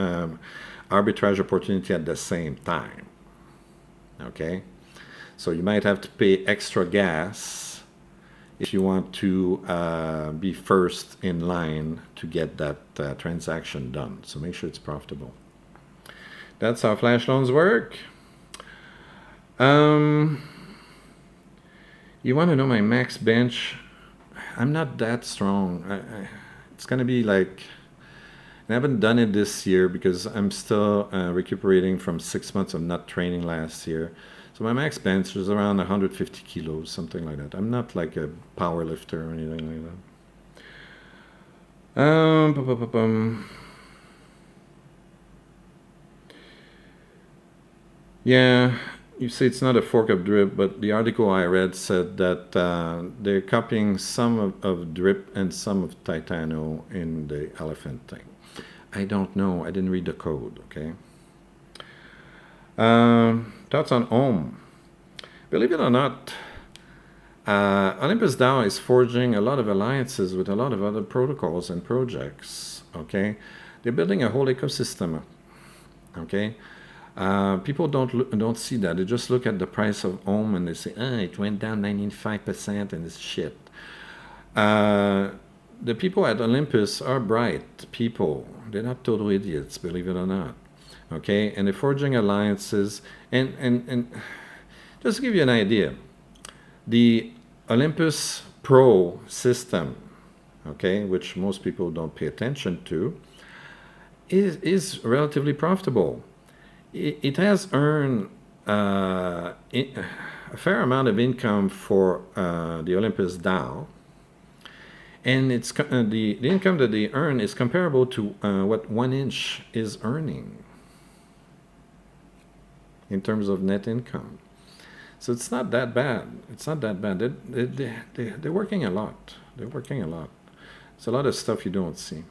arbitrage opportunity at the same time. Okay, so you might have to pay extra gas if you want to be first in line to get that transaction done. So make sure it's profitable. That's how flash loans work. You want to know my max bench? I'm not that strong. It's going to be like, I haven't done it this year because I'm still recuperating from 6 months of not training last year. So my max bench is around 150 kilos, something like that. I'm not like a power lifter or anything like that. Yeah, you say it's not a fork of drip, but the article I read said that they're copying some of drip and some of Titano in the elephant thing. I don't know. I didn't read the code, okay? Thoughts on Ohm. Believe it or not, Olympus DAO is forging a lot of alliances with a lot of other protocols and projects, okay? They're building a whole ecosystem, okay? People don't see that. They just look at the price of Ohm and they say, it went down 95% and it's shit. The people at Olympus are bright people. They're not total idiots, believe it or not. Okay, and they're forging alliances. And just to give you an idea, the Olympus Pro system, okay, which most people don't pay attention to, is relatively profitable. It has earned a fair amount of income for the Olympus DAO. And it's the income that they earn is comparable to what 1inch is earning in terms of net income. So it's not that bad. It's not that bad. They're working a lot. They're working a lot. It's a lot of stuff you don't see.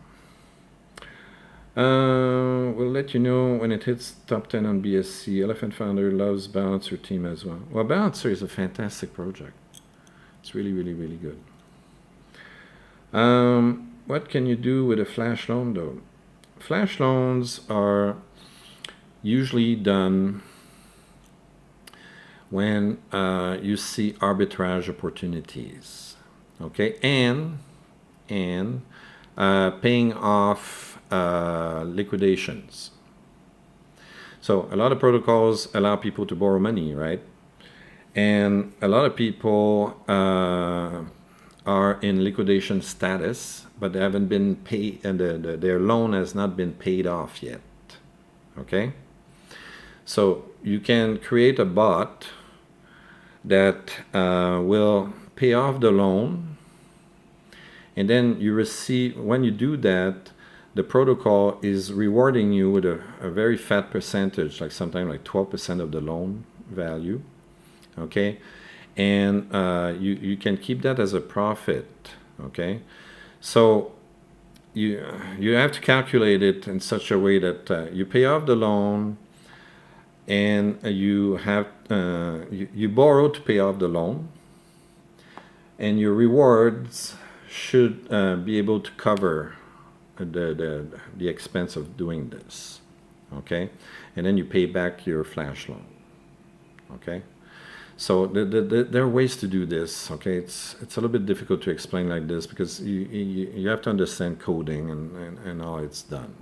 We'll let you know when it hits top 10 on BSC. Elephant Founder loves Balancer team as well. Well, Balancer is a fantastic project. It's really, really, really good. What can you do with a flash loan though? Flash loans are usually done when you see arbitrage opportunities, okay, and paying off liquidations. So a lot of protocols allow people to borrow money, right? And a lot of people are in liquidation status, but they haven't been paid, and their loan has not been paid off yet. Okay? So you can create a bot that will pay off the loan, and then you receive, when you do that, the protocol is rewarding you with a very fat percentage, like sometimes like 12% of the loan value. Okay? And you can keep that as a profit, okay? So you have to calculate it in such a way that you pay off the loan, and you have you borrow to pay off the loan, and your rewards should be able to cover the expense of doing this, okay? And then you pay back your flash loan, okay? So there are ways to do this, okay? It's a little bit difficult to explain like this because you have to understand coding and how it's done,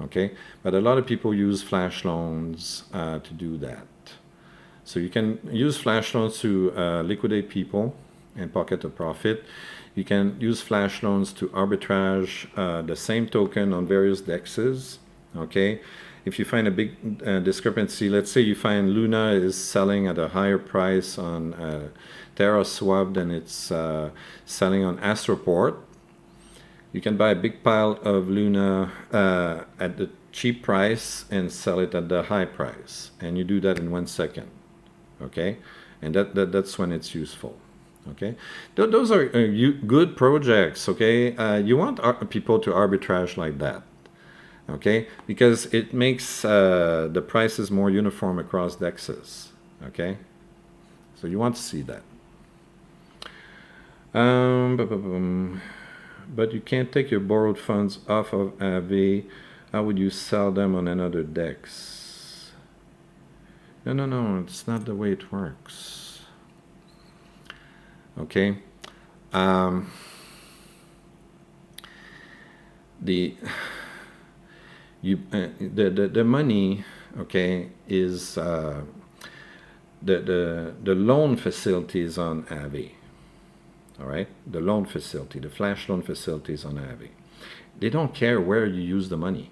okay? But a lot of people use flash loans to do that. So you can use flash loans to liquidate people and pocket a profit. You can use flash loans to arbitrage the same token on various dexes, okay? If you find a big discrepancy, let's say you find Luna is selling at a higher price on Terra Swap than it's selling on Astroport, you can buy a big pile of Luna at the cheap price and sell it at the high price. And you do that in 1 second, okay? And that's when it's useful, okay? Those are good projects, okay? You want people to arbitrage like that. Okay, because it makes the prices more uniform across dexes. Okay, so you want to see that. But you can't take your borrowed funds off of AV. How would you sell them on another dex? No, it's not the way it works. Okay, Um, the the money, okay, is the loan facilities on Aave. All right, the loan facility, the flash loan facilities on Aave. They don't care where you use the money.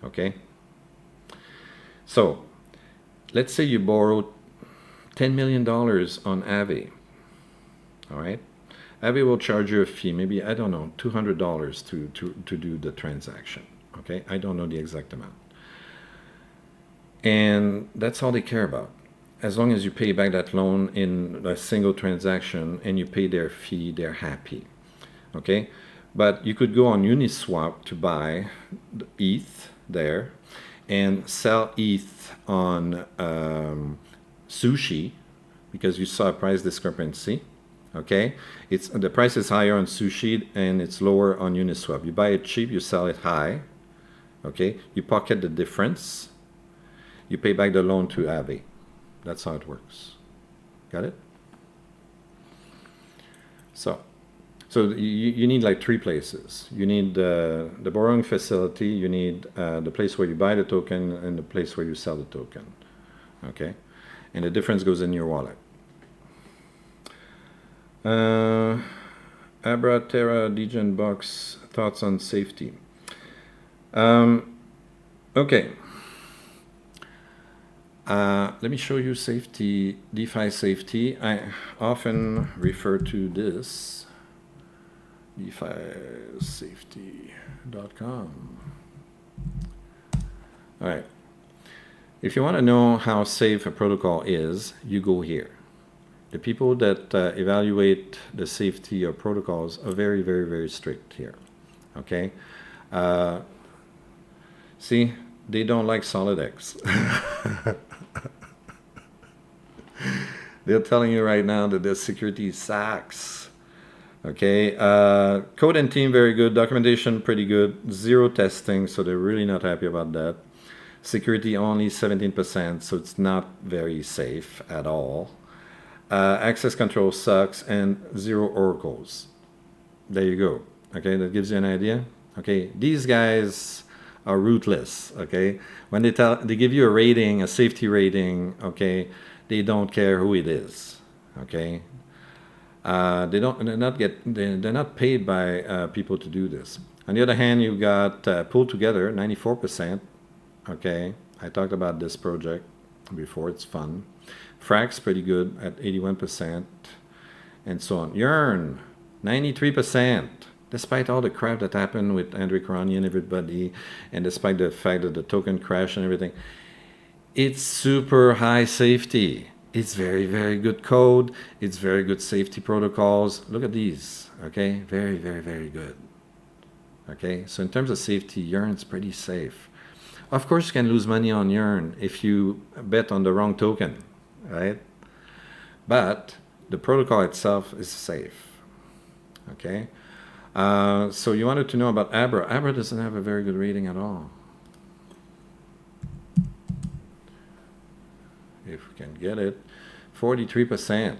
Okay. So let's say you borrow $10 million on Aave. All right. Aave will charge you a fee, maybe, I don't know, $200 to do the transaction. Okay. I don't know the exact amount. And that's all they care about. As long as you pay back that loan in a single transaction and you pay their fee, they're happy. Okay. But you could go on Uniswap to buy the ETH there and sell ETH on Sushi because you saw a price discrepancy. Okay, the price is higher on Sushi and it's lower on Uniswap. You buy it cheap, you sell it high. Okay, you pocket the difference. You pay back the loan to Aave. That's how it works. Got it? So you need like 3 places. You need the borrowing facility, you need the place where you buy the token, and the place where you sell the token. Okay? And the difference goes in your wallet. Abra, Terra, Degen Box, thoughts on safety. Okay. Let me show you safety, DeFi safety. I often refer to this. DeFiSafety.com. All right. If you want to know how safe a protocol is, you go here. The people that evaluate the safety of protocols are very, very, very strict here. Okay. See, they don't like SolidX. They're telling you right now that the security sucks. Okay, code and team very good, documentation pretty good, 0 testing, so they're really not happy about that. Security only 17%, so it's not very safe at all. Access control sucks, and 0 oracles. There you go. Okay, that gives you an idea. Okay, these guys are ruthless. Okay, when they give you a rating, a safety rating, okay, they don't care who it is. Okay. They're not paid by people to do this. On the other hand, you got Pulled Together, 94%. Okay, I talked about this project before. It's fun. Frax pretty good at 81%, and so on. Yearn, 93%. Despite all the crap that happened with Andre Cronje and everybody, and despite the fact that the token crashed and everything, it's super high safety. It's very, very good code. It's very good safety protocols. Look at these, okay? Very, very, very good. Okay, so in terms of safety, Yearn's pretty safe. Of course, you can lose money on Yearn if you bet on the wrong token, right? But the protocol itself is safe, okay? So you wanted to know about Abra. Abra doesn't have a very good rating at all. If we can get it, 43%.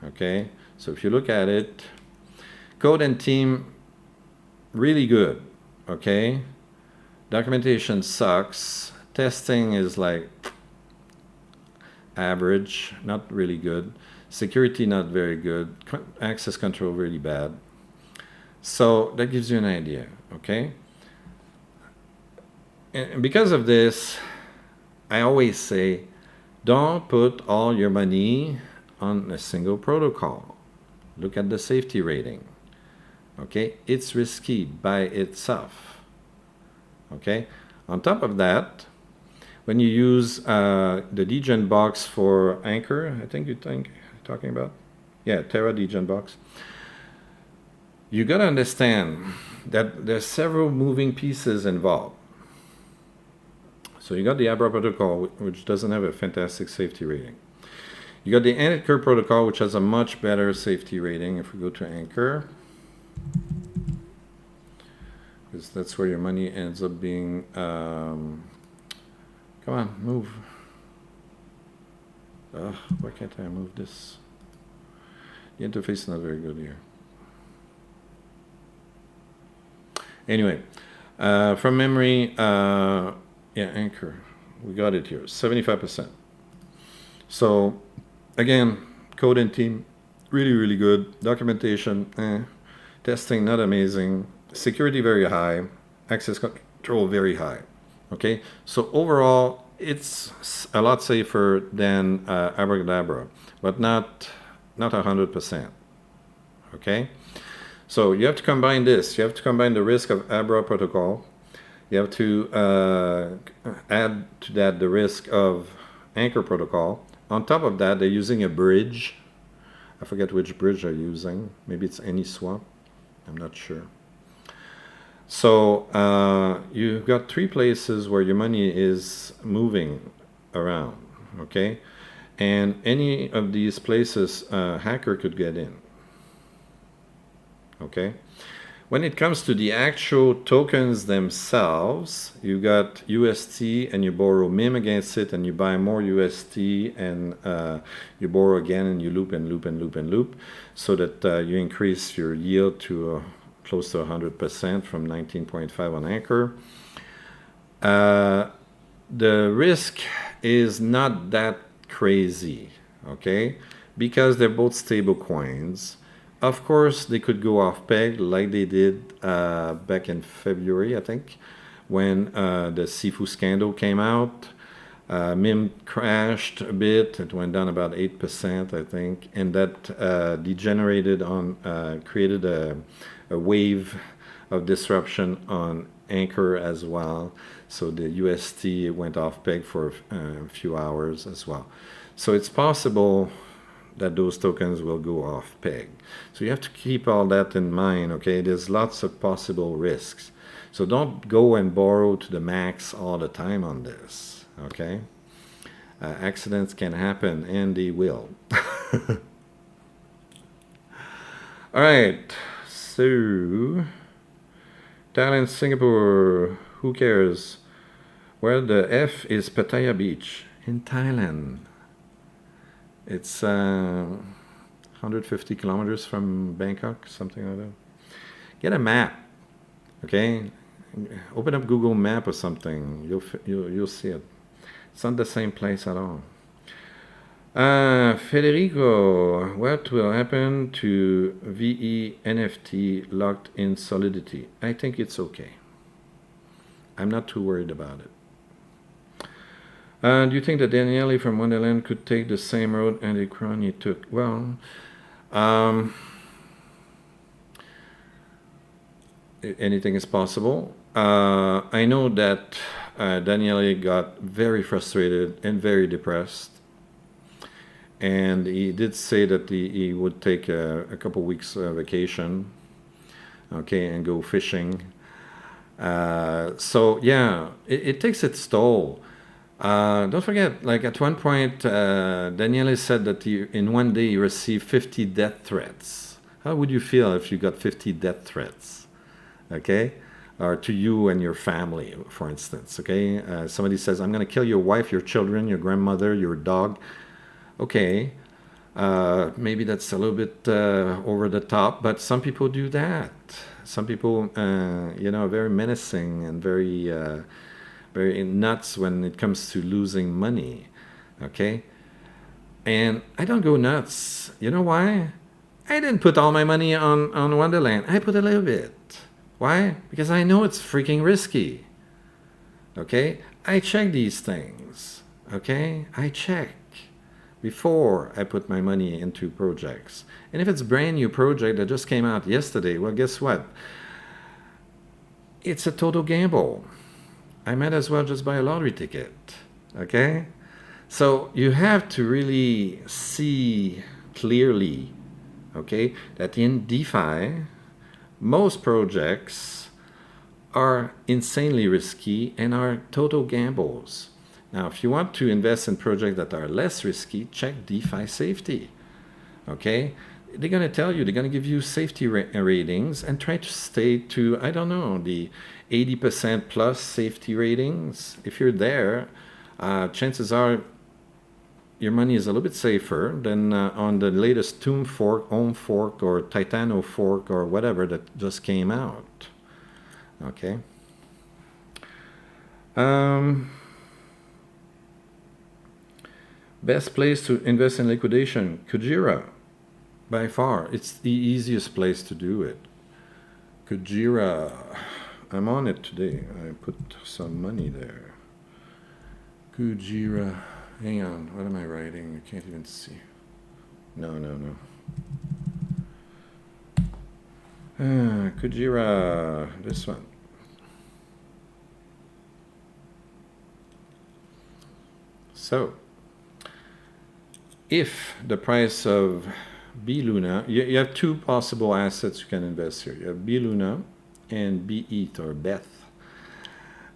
Okay, so if you look at it, code and team, really good. Okay, documentation sucks. Testing is like average, not really good. Security, not very good. Access control, really bad. So that gives you an idea. Okay, and because of this, I always say, don't put all your money on a single protocol. Look at the safety rating. Okay, it's risky by itself. Okay, on top of that, when you use the Degen box for Anchor, I think you're talking about, yeah, Terra Degen box. You gotta understand that there's several moving pieces involved. So you got the Abra protocol, which doesn't have a fantastic safety rating. You got the Anchor protocol, which has a much better safety rating. If we go to Anchor, because that's where your money ends up being. Come on, move. Why can't I move this? The interface is not very good here. Anyway, from memory, yeah, Anchor, we got it here, 75%. So again, code and team, really, really good. Documentation, testing, not amazing. Security, very high. Access control, very high. Okay, so overall, it's a lot safer than Abracadabra, but not 100%. Okay, so you have to combine this. You have to combine the risk of Abra protocol. You have to add to that the risk of Anchor protocol. On top of that, they're using a bridge. I forget which bridge they're using. Maybe it's AnySwap. I'm not sure. So you've got 3 places where your money is moving around, okay? And any of these places, a hacker could get in, okay? When it comes to the actual tokens themselves, you got UST and you borrow MIM against it and you buy more UST and you borrow again and you loop and loop and loop and loop so that you increase your yield to close to 100% from 19.5 on Anchor. The risk is not that crazy, okay? Because they're both stable coins. Of course, they could go off peg like they did back in February, I think, when the Sifu scandal came out. MIM crashed a bit. It went down about 8%, I think, and that degenerated on, created a wave of disruption on Anchor as well. So the UST went off peg for a few hours as well. So it's possible that those tokens will go off peg. So you have to keep all that in mind, okay? There's lots of possible risks. So don't go and borrow to the max all the time on this, okay? Accidents can happen, and they will. All right, so Thailand, Singapore, who cares? Well, the F is Pattaya Beach in Thailand. It's 150 kilometers from Bangkok, something like that. Get a map, okay? Open up Google Map or something. You'll see it. It's not the same place at all. Federico, what will happen to veNFT locked in Solidity? I think it's okay. I'm not too worried about it. Do you think that Daniele from Wonderland could take the same road Andy Cronje took? Well, anything is possible. I know that Daniele got very frustrated and very depressed. And he did say that he would take a couple weeks vacation, okay, and go fishing. So, yeah, it takes its toll. Don't forget, like at one point, Daniele said that in one day he received 50 death threats. How would you feel if you got 50 death threats? Okay? Or to you and your family, for instance, okay? Somebody says, I'm going to kill your wife, your children, your grandmother, your dog. Okay, maybe that's a little bit over the top, but some people do that. Some people, you know, are very menacing and very nuts when it comes to losing money, okay? And I don't go nuts. You know why? I didn't put all my money on Wonderland. I put a little bit. Why? Because I know it's freaking risky, okay? I check these things, okay? I check before I put my money into projects. And if it's a brand new project that just came out yesterday, well, guess what? It's a total gamble. I might as well just buy a lottery ticket, okay? So you have to really see clearly, okay, that in DeFi, most projects are insanely risky and are total gambles. Now, if you want to invest in projects that are less risky, check DeFi safety, okay? They're going to tell you, they're going to give you safety ratings and try to stay to, I don't know, the 80% plus safety ratings. If you're there, chances are your money is a little bit safer than on the latest Tomb fork, Ohm fork, or Titano fork, or whatever that just came out. Okay. Best place to invest in liquidation, Kujira. By far, it's the easiest place to do it. Kujira, I'm on it today. I put some money there. Kujira, hang on, what am I writing? I can't even see. No. Kujira, this one. So, if the price of BLuna, you have two possible assets you can invest here. You have BLuna and BETH or BETH.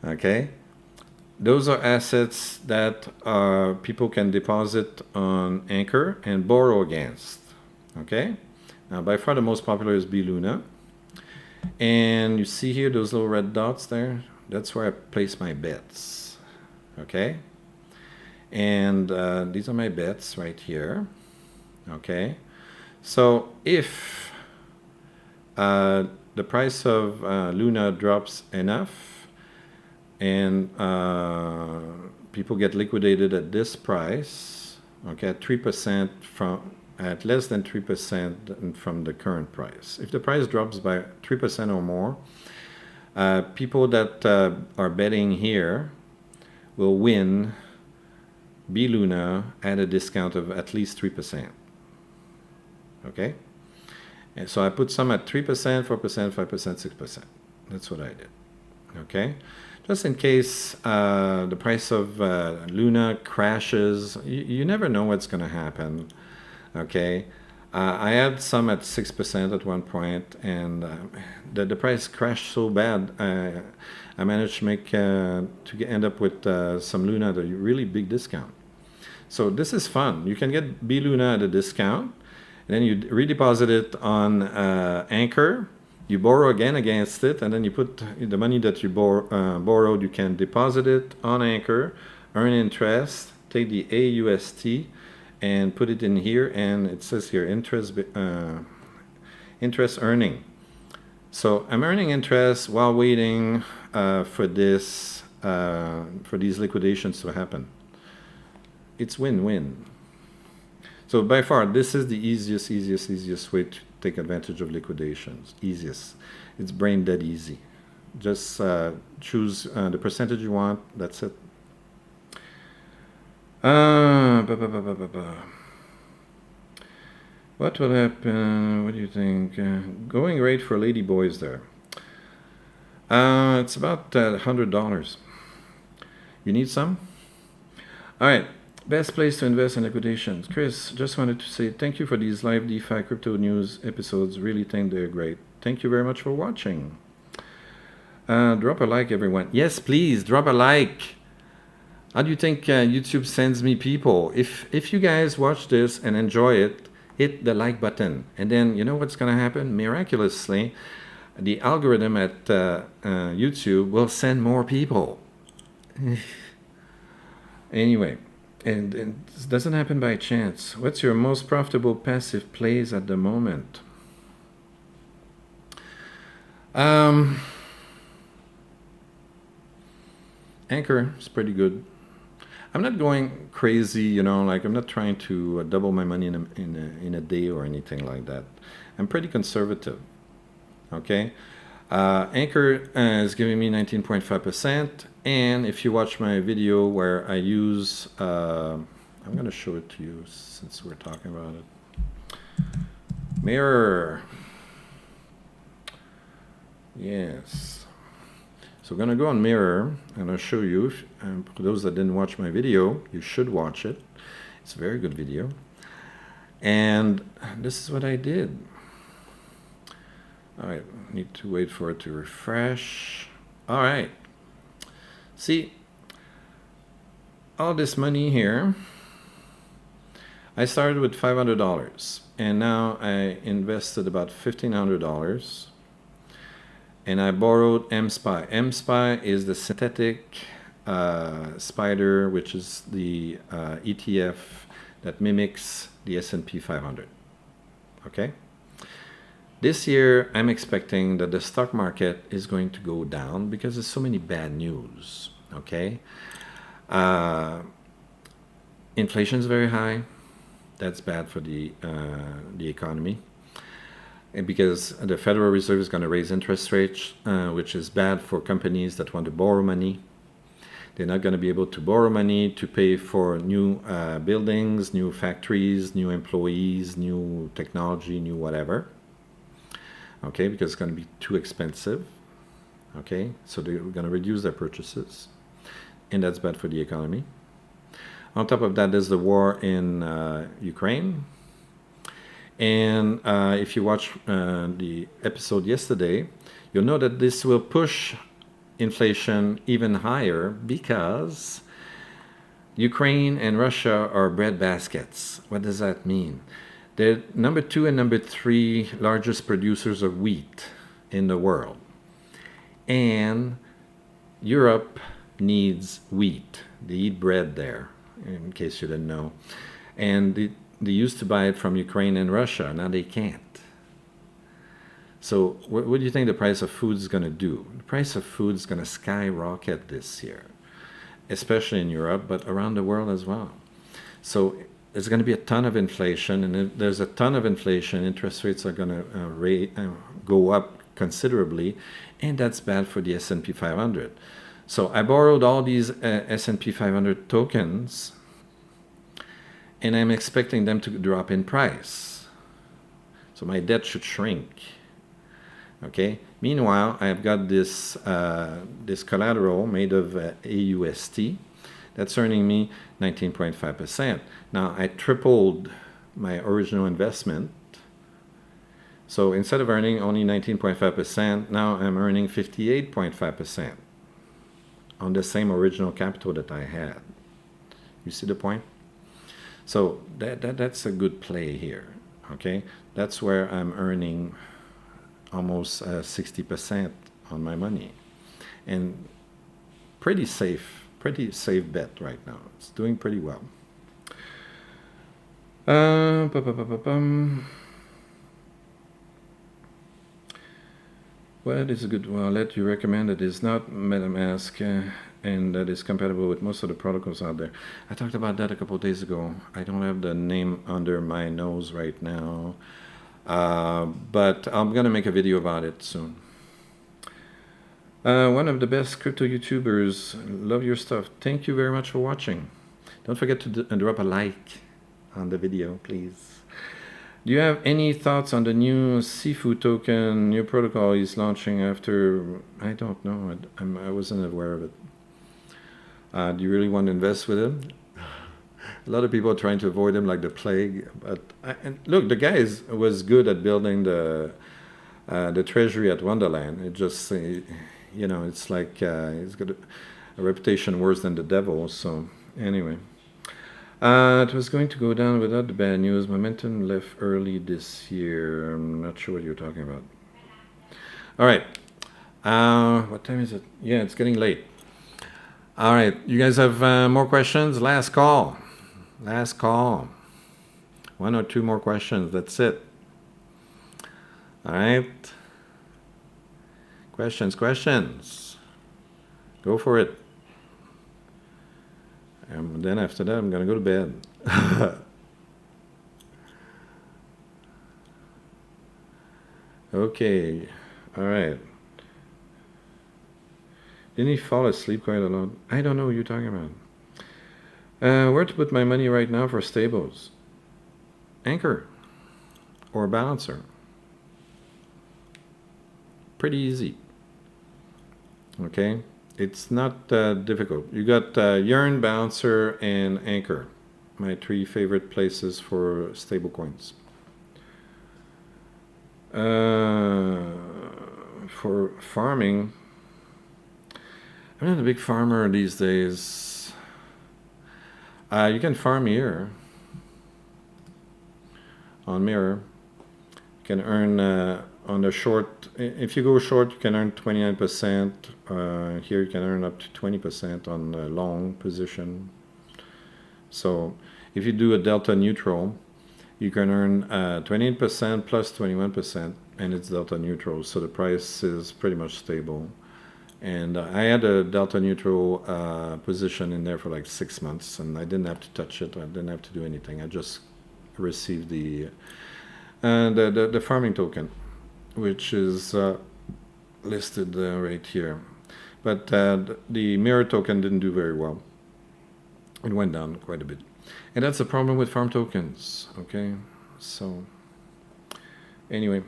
Okay, those are assets that people can deposit on Anchor and borrow against. Okay, now by far the most popular is BLuna, and you see here those little red dots there. That's where I place my bets. Okay, and these are my bets right here. Okay. So if the price of Luna drops enough and people get liquidated at this price, okay, at 3% at less than 3% from the current price. If the price drops by 3% or more, people that are betting here will win BLuna at a discount of at least 3%. Okay, and so I put some at 3%, 4%, 5%, 6%. That's what I did. Okay, just in case the price of Luna crashes, you never know what's going to happen. Okay, I had some at 6% at one point, and the price crashed so bad, I managed to make end up with some Luna at a really big discount. So this is fun. You can get BLuna at a discount. And then you redeposit it on Anchor. You borrow again against it, and then you put the money that you borrowed. You can deposit it on Anchor, earn interest, take the AUST, and put it in here. And it says here interest earning. So I'm earning interest while waiting for these liquidations to happen. It's win-win. So by far, this is the easiest way to take advantage of liquidations. Easiest. It's brain dead easy. Just choose the percentage you want. That's it. What will happen? What do you think? Going rate for lady boys there. It's about $100. You need some? All right. Best place to invest in liquidations. Chris, just wanted to say thank you for these live DeFi crypto news episodes. Really think they're great. Thank you very much for watching. Drop a like, everyone. Yes, please, drop a like. How do you think YouTube sends me people? If you guys watch this and enjoy it, hit the like button. And then you know what's going to happen? Miraculously, the algorithm at YouTube will send more people. Anyway. And this doesn't happen by chance. What's your most profitable passive plays at the moment? Anchor is pretty good. I'm not going crazy, you know, like I'm not trying to double my money in a day or anything like that. I'm pretty conservative. Okay. Anchor is giving me 19.5%, and if you watch my video where I use, I'm going to show it to you since we're talking about it. Mirror. Yes. So we're going to go on Mirror, and I'll show you. For those that didn't watch my video, you should watch it. It's a very good video. And this is what I did. All right, need to wait for it to refresh. All right. See, all this money here, I started with $500, and now I invested about $1,500, and I borrowed MSPY. MSPY is the synthetic spider, which is the ETF that mimics the S&P 500. Okay? This year, I'm expecting that the stock market is going to go down because there's so many bad news. Okay? Inflation is very high. That's bad for the economy. And because the Federal Reserve is going to raise interest rates, which is bad for companies that want to borrow money. They're not going to be able to borrow money to pay for new buildings, new factories, new employees, new technology, new whatever. Okay, because it's going to be too expensive. Okay, so they're going to reduce their purchases, and that's bad for the economy. On top of that, there's the war in Ukraine. And if you watch the episode yesterday, you'll know that this will push inflation even higher because Ukraine and Russia are breadbaskets. What does that mean? They're number 2 and number 3 largest producers of wheat in the world. And Europe needs wheat. They eat bread there, in case you didn't know. And they used to buy it from Ukraine and Russia. Now they can't. So what do you think the price of food is going to do? The price of food is going to skyrocket this year, especially in Europe, but around the world as well. So there's going to be a ton of inflation, and if there's a ton of inflation, interest rates are going to go up considerably, and that's bad for the S&P 500. So I borrowed all these S&P 500 tokens, and I'm expecting them to drop in price. So my debt should shrink. Okay. Meanwhile, I've got this this collateral made of AUST that's earning me 19.5%. Now I tripled my original investment. So instead of earning only 19.5%, now I'm earning 58.5% on the same original capital that I had. You see the point? So that's a good play here. Okay, that's where I'm earning almost 60% on my money, and pretty safe bet right now. It's doing pretty well. What is a good wallet you recommend that is not MetaMask and that is compatible with most of the protocols out there? I talked about that a couple of days ago. I don't have the name under my nose right now. But I'm going to make a video about it soon. One of the best crypto YouTubers. Love your stuff. Thank you very much for watching. Don't forget to drop a like on the video, please. Do you have any thoughts on the new Seafood token, new protocol he's launching after? I don't know. I wasn't aware of it. Do you really want to invest with him? A lot of people are trying to avoid him like the plague. But and look, the guy was good at building the treasury at Wonderland. It just, it's like he's got a reputation worse than the devil. So anyway, it was going to go down without the bad news. Momentum left early this year. I'm not sure what you're talking about. All right. What time is it? Yeah, it's getting late. All right. You guys have more questions? Last call. Last call. 1 or 2 more questions. That's it. All right. Questions. Go for it. And then after that, I'm going to go to bed. Okay. All right. Didn't he fall asleep quite a lot? I don't know what you're talking about. Where to put my money right now for stables? Anchor or Balancer. Pretty easy. Okay, it's not difficult. You got Yearn, Balancer, and Anchor. My 3 favorite places for stable coins. For farming, I'm not a big farmer these days. You can farm here on Mirror. You can earn on the short. If you go short, you can earn 29%. Here you can earn up to 20% on the long position. So if you do a delta neutral, you can earn 28% plus 21%, and it's delta neutral, so the price is pretty much stable. And I had a delta neutral position in there for like 6 months, and I didn't have to touch it. I didn't have to do anything. I just received the farming token, which is listed right here. But the mirror token didn't do very well. It went down quite a bit. And that's the problem with farm tokens, okay? So, anyway.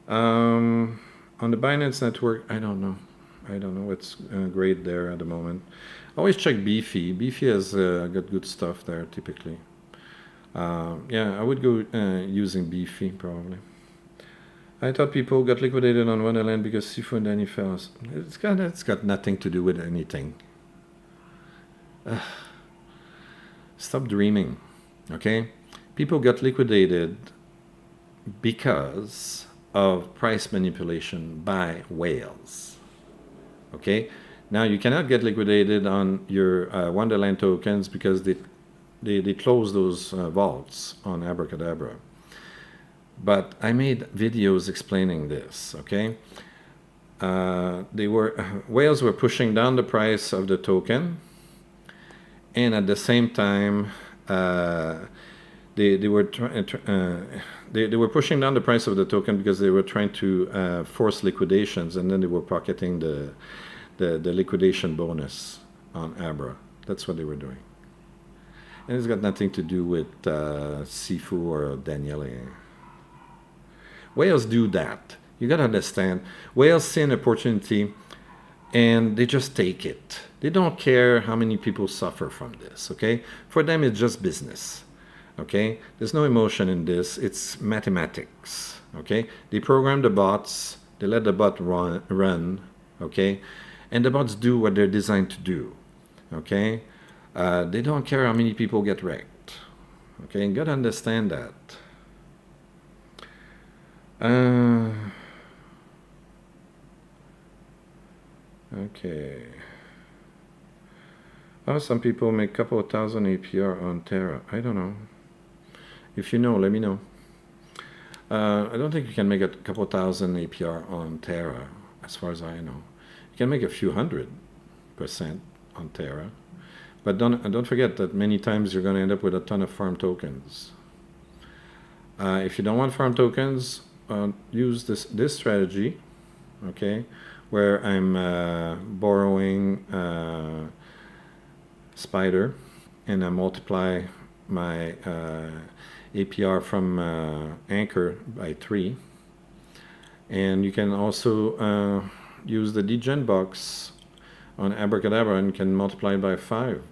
On the Binance network, I don't know. I don't know what's great there at the moment. Always check Beefy. Beefy has got good stuff there, typically. Yeah, I would go using Beefy, probably. I thought people got liquidated on Wonderland because Sifu and Danny fell. It's got nothing to do with anything. Stop dreaming, okay? People got liquidated because of price manipulation by whales, okay? Now, you cannot get liquidated on your Wonderland tokens because they close those vaults on Abracadabra. But I made videos explaining this, okay? Whales were pushing down the price of the token, and at the same time, they were pushing down the price of the token because they were trying to force liquidations, and then they were pocketing the liquidation bonus on Abra. That's what they were doing. And it's got nothing to do with Sifu or Daniele. Whales do that. You got to understand. Whales see an opportunity and they just take it. They don't care how many people suffer from this, okay? For them, it's just business, okay? There's no emotion in this. It's mathematics, okay? They program the bots. They let the bot run, okay? And the bots do what they're designed to do, okay? They don't care how many people get wrecked, okay? You got to understand that. Okay. Oh, some people make a couple of thousand APR on Terra. I don't know. If you know, let me know. I don't think you can make a couple of thousand APR on Terra, as far as I know. You can make a few 100% on Terra. But don't forget that many times you're going to end up with a ton of farm tokens. If you don't want farm tokens, use this strategy, okay, where I'm borrowing Spider, and I multiply my APR from Anchor by 3. And you can also use the degen box on Abracadabra and you can multiply it by 5.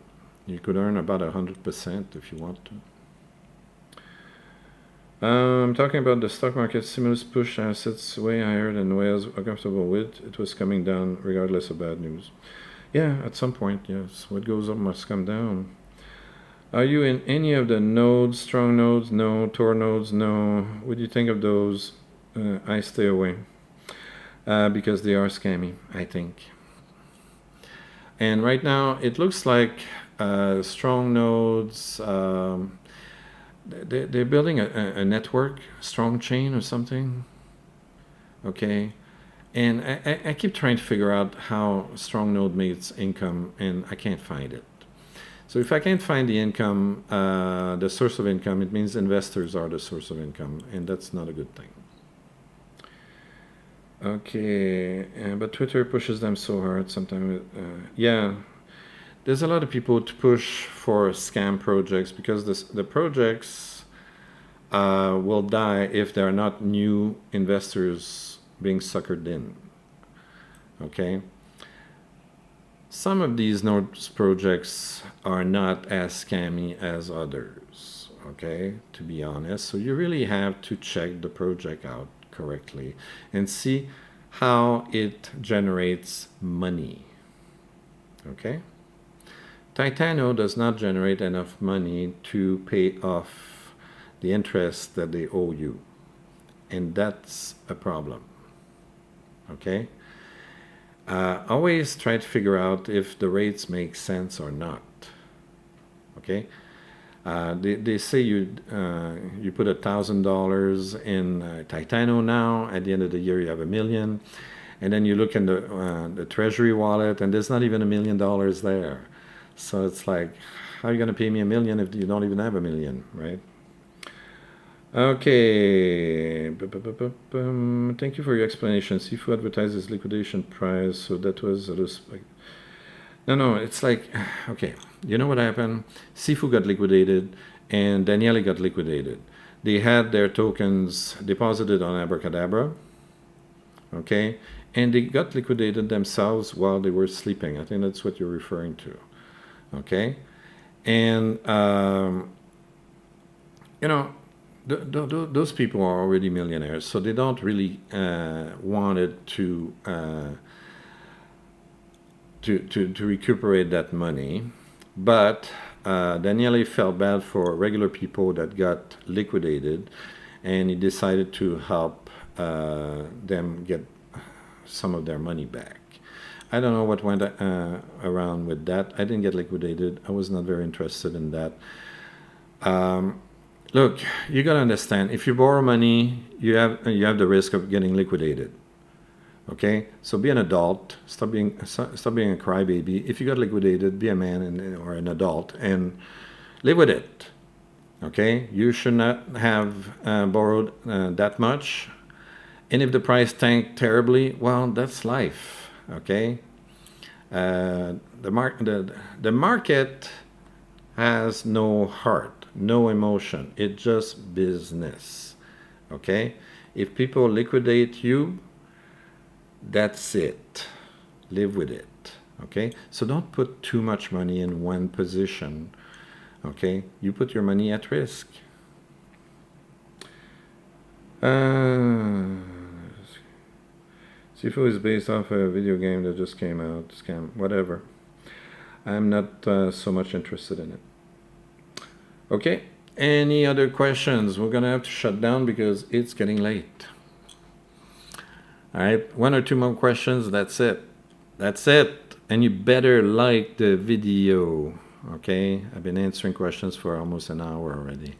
You could earn about 100% if you want to. I'm talking about the stock market. Stimulus push assets way higher than whales are comfortable with. It was coming down regardless of bad news. Yeah, at some point, yes. What goes up must come down. Are you in any of the nodes, strong nodes? No. Tor nodes? No. What do you think of those? I stay away. Because they are scammy, I think. And right now, it looks like strong nodes... They're building a network, strong chain or something, okay? And I keep trying to figure out how strong node makes income, and I can't find it. So if I can't find the income, the source of income, it means investors are the source of income, and that's not a good thing. Okay, but Twitter pushes them so hard sometimes. Yeah. There's a lot of people to push for scam projects because the projects will die if there are not new investors being suckered in, okay? Some of these nodes projects are not as scammy as others, okay, to be honest. So you really have to check the project out correctly and see how it generates money, okay? Titano does not generate enough money to pay off the interest that they owe you. And that's a problem. Okay? Always try to figure out if the rates make sense or not. Okay? They say you put $1,000 in Titano now. At the end of the year, you have $1 million, and then you look in the treasury wallet, and there's not even $1 million there. So it's like, how are you going to pay me $1 million if you don't even have $1 million, right? Okay. Thank you for your explanation. Sifu advertises liquidation price, so that was like. No, it's like, okay, you know what happened? Sifu got liquidated and Daniele got liquidated. They had their tokens deposited on Abracadabra, okay, and they got liquidated themselves while they were sleeping. I think that's what you're referring to, okay? And, you know, those people are already millionaires, so they don't really want it to recuperate that money. But Daniele felt bad for regular people that got liquidated, and he decided to help them get some of their money back. I don't know what went around with that. I didn't get liquidated. I was not very interested in that. Look, you gotta understand, if you borrow money, you have the risk of getting liquidated. Okay, so be an adult. Stop being a crybaby. If you got liquidated, be a man or an adult and live with it. Okay, you should not have borrowed that much. And if the price tanked terribly, well, that's life. Okay, the market has no heart, no emotion. It's just business. Okay, if people liquidate you, that's it. Live with it. Okay, so don't put too much money in one position. Okay, you put your money at risk. Sifu is based off a video game that just came out. Scam, whatever. I'm not so much interested in it. Okay, any other questions? We're gonna have to shut down because it's getting late. All right, 1 or 2 more questions. That's it. That's it. And you better like the video. Okay, I've been answering questions for almost an hour already.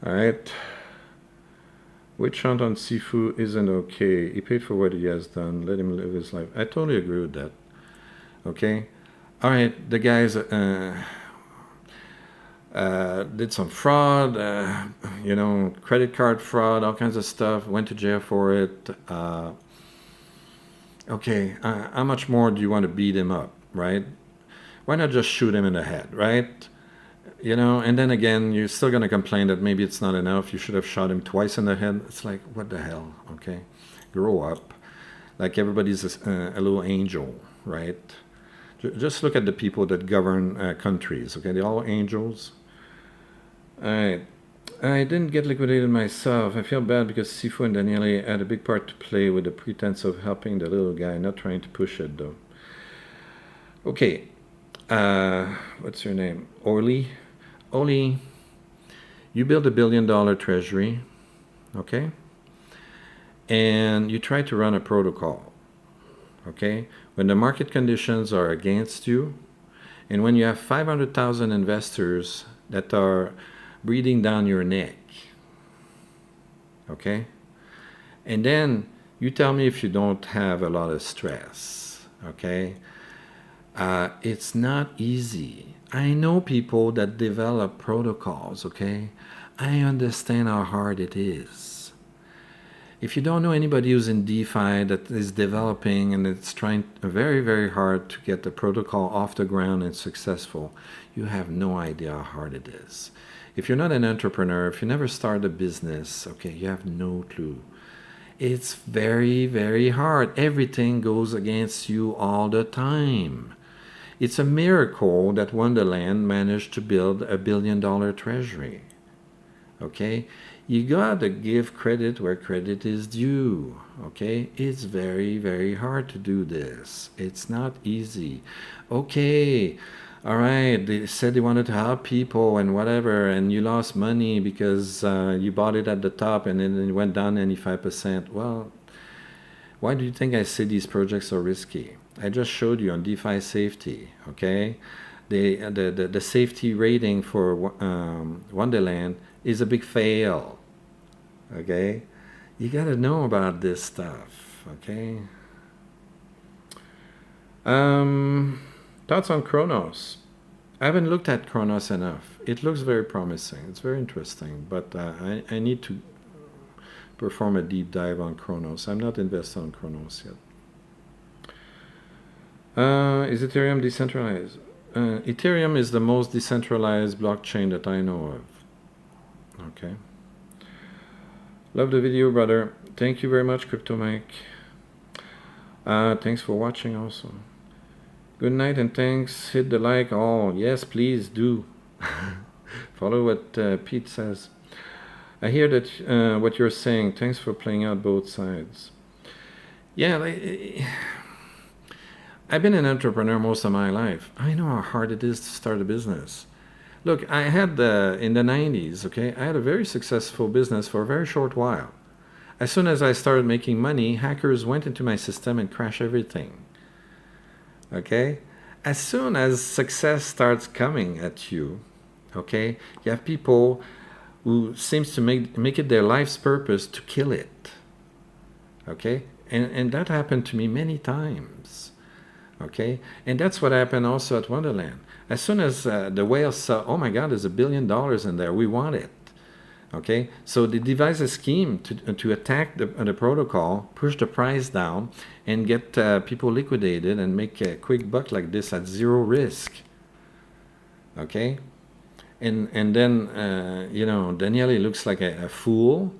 All right. Which hunt on Sifu isn't okay? He paid for what he has done. Let him live his life. I totally agree with that. Okay. All right. The guys did some fraud, you know, credit card fraud, all kinds of stuff. Went to jail for it. Okay. How much more do you want to beat him up, right? Why not just shoot him in the head, right? You know, and then again, you're still going to complain that maybe it's not enough. You should have shot him twice in the head. It's like, what the hell? Okay, grow up. Like everybody's a little angel, right? Just look at the people that govern countries. Okay, they're all angels. All right. I didn't get liquidated myself. I feel bad because Sifu and Daniele had a big part to play with the pretense of helping the little guy, not trying to push it though. Okay. What's your name? Orly? Oli, you build $1 billion treasury, okay? And you try to run a protocol, okay? When the market conditions are against you, and when you have 500,000 investors that are breathing down your neck, okay? And then you tell me if you don't have a lot of stress, okay? It's not easy. I know people that develop protocols, okay? I understand how hard it is. If you don't know anybody who's in DeFi that is developing and it's trying very, very hard to get the protocol off the ground and successful, you have no idea how hard it is. If you're not an entrepreneur, if you never start a business, okay, you have no clue. It's very, very hard. Everything goes against you all the time. It's a miracle that Wonderland managed to build $1 billion treasury. Okay? You gotta give credit where credit is due. Okay? It's very, very hard to do this. It's not easy. Okay. All right. They said they wanted to help people and whatever, and you lost money because you bought it at the top and then it went down 95%. Well, why do you think I say these projects are risky? I just showed you on DeFi safety, okay? The safety rating for Wonderland is a big fail, okay? You got to know about this stuff, okay? Thoughts on Kronos? I haven't looked at Kronos enough. It looks very promising. It's very interesting, but I need to perform a deep dive on Kronos. I'm not invested on Kronos yet. Is Ethereum decentralized? Ethereum is the most decentralized blockchain that I know of. Okay. Love the video, brother. Thank you very much, Crypto Mike. Thanks for watching also. Good night and thanks. Hit the like all. Yes, please do. Follow what Pete says. I hear that what you're saying. Thanks for playing out both sides. Yeah, I've been an entrepreneur most of my life. I know how hard it is to start a business. Look, I had in the 90s, okay, I had a very successful business for a very short while. As soon as I started making money, hackers went into my system and crashed everything. Okay? As soon as success starts coming at you, okay, you have people who seems to make it their life's purpose to kill it. Okay? And that happened to me many times. Okay? And that's what happened also at Wonderland. As soon as the whales saw, oh my God, there's $1 billion in there, we want it. Okay? So they devised a scheme to attack the protocol, push the price down, and get people liquidated and make a quick buck like this at zero risk. Okay? And then, you know, Daniele looks like a fool.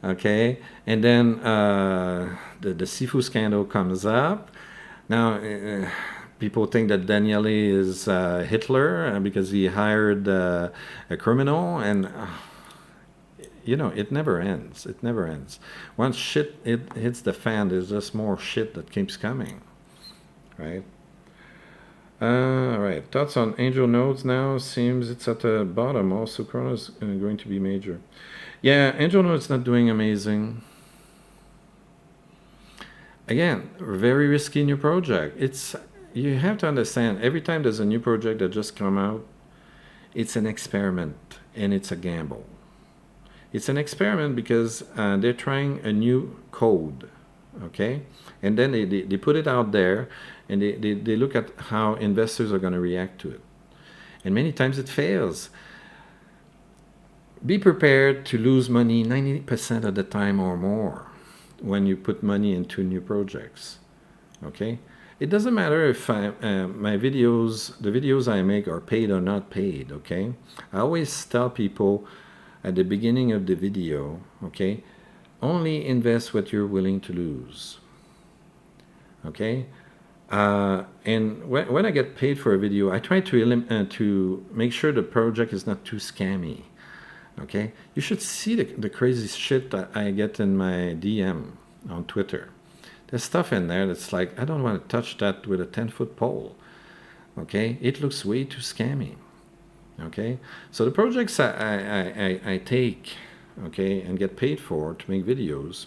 Okay? And then the Sifu scandal comes up. Now, people think that Daniele is Hitler because he hired a criminal, and you know, it never ends. It never ends. Once shit hits the fan, there's just more shit that keeps coming, right? All right. Thoughts on Angel Nodes now? Seems it's at the bottom. Also, Chrono's going to be major. Yeah, Angel Node's not doing amazing. Again, very risky new project. You have to understand, every time there's a new project that just come out, it's an experiment and it's a gamble. It's an experiment because they're trying a new code, okay? And then they put it out there and they look at how investors are going to react to it. And many times it fails. Be prepared to lose money 90% of the time or more when you put money into new projects, okay? It doesn't matter if my videos, the videos I make are paid or not paid, okay? I always tell people at the beginning of the video, okay, only invest what you're willing to lose, okay? And when I get paid for a video, I try to make sure the project is not too scammy. Okay, you should see the crazy shit that I get in my DM on Twitter. There's stuff in there that's like, I don't want to touch that with a 10-foot pole. Okay, it looks way too scammy. Okay, so the projects I take, okay, and get paid for to make videos,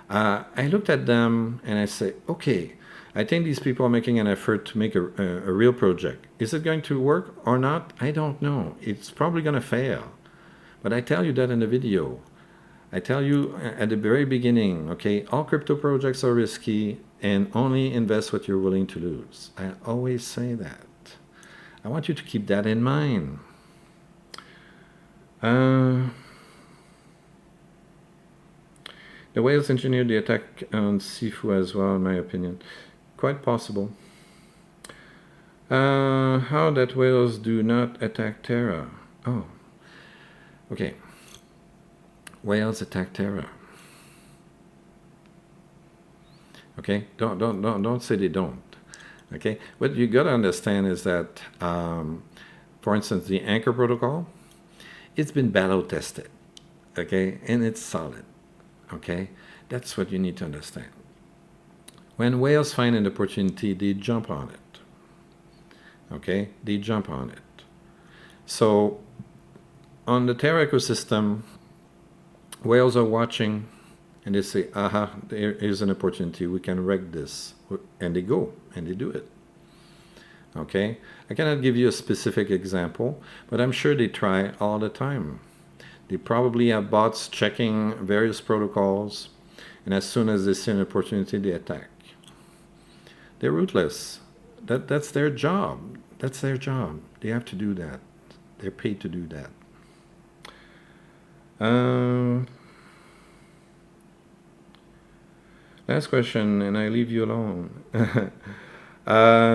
I looked at them and I say, okay, I think these people are making an effort to make a real project. Is it going to work or not? I don't know. It's probably going to fail. But I tell you that in the video. I tell you at the very beginning, okay, all crypto projects are risky and only invest what you're willing to lose. I always say that. I want you to keep that in mind. The whales engineered the attack on Sifu as well, in my opinion. Quite possible. How that whales do not attack Terra? Oh. Okay, whales attack Terra. Okay, don't say they don't. Okay, what you got to understand is that, for instance, the Anchor protocol, it's been battle tested. Okay, and it's solid. Okay, that's what you need to understand. When whales find an opportunity, they jump on it. Okay, they jump on it. So on the Terra ecosystem, whales are watching and they say, aha, there is an opportunity, we can wreck this. And they go, and they do it. Okay? I cannot give you a specific example, but I'm sure they try all the time. They probably have bots checking various protocols, and as soon as they see an opportunity, they attack. They're ruthless. That's their job. That's their job. They have to do that. They're paid to do that. Last question, and I leave you alone.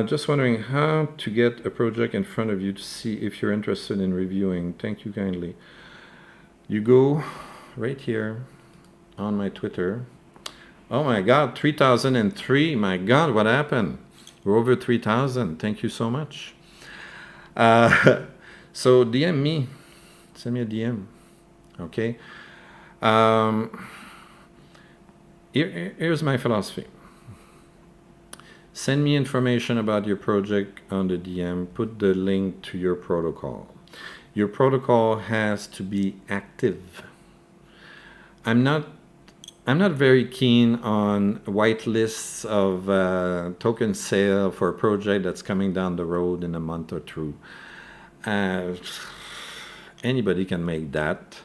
Just wondering how to get a project in front of you to see if you're interested in reviewing. Thank you kindly. You go right here on my Twitter. Oh my God, 3,003. My God, what happened? We're over 3,000. Thank you so much. So DM me. Send me a DM. Okay. Here's my philosophy. Send me information about your project on the DM. Put the link to your protocol. Your protocol has to be active. I'm not very keen on white lists of token sale for a project that's coming down the road in a month or two. Anybody can make that.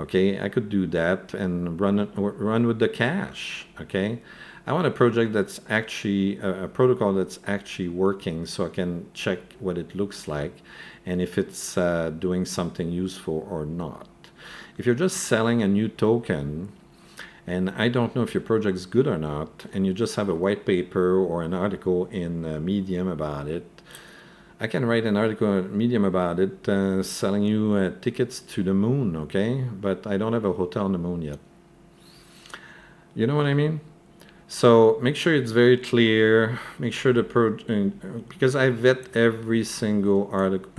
Okay, I could do that and run with the cash. Okay, I want a project that's actually a protocol that's actually working, so I can check what it looks like and if it's doing something useful or not. If you're just selling a new token, and I don't know if your project's good or not, and you just have a white paper or an article in Medium about it, I can write an article in Medium about it, selling you tickets to the moon, okay? But I don't have a hotel on the moon yet. You know what I mean? So make sure it's very clear. Make sure the because I vet every single article,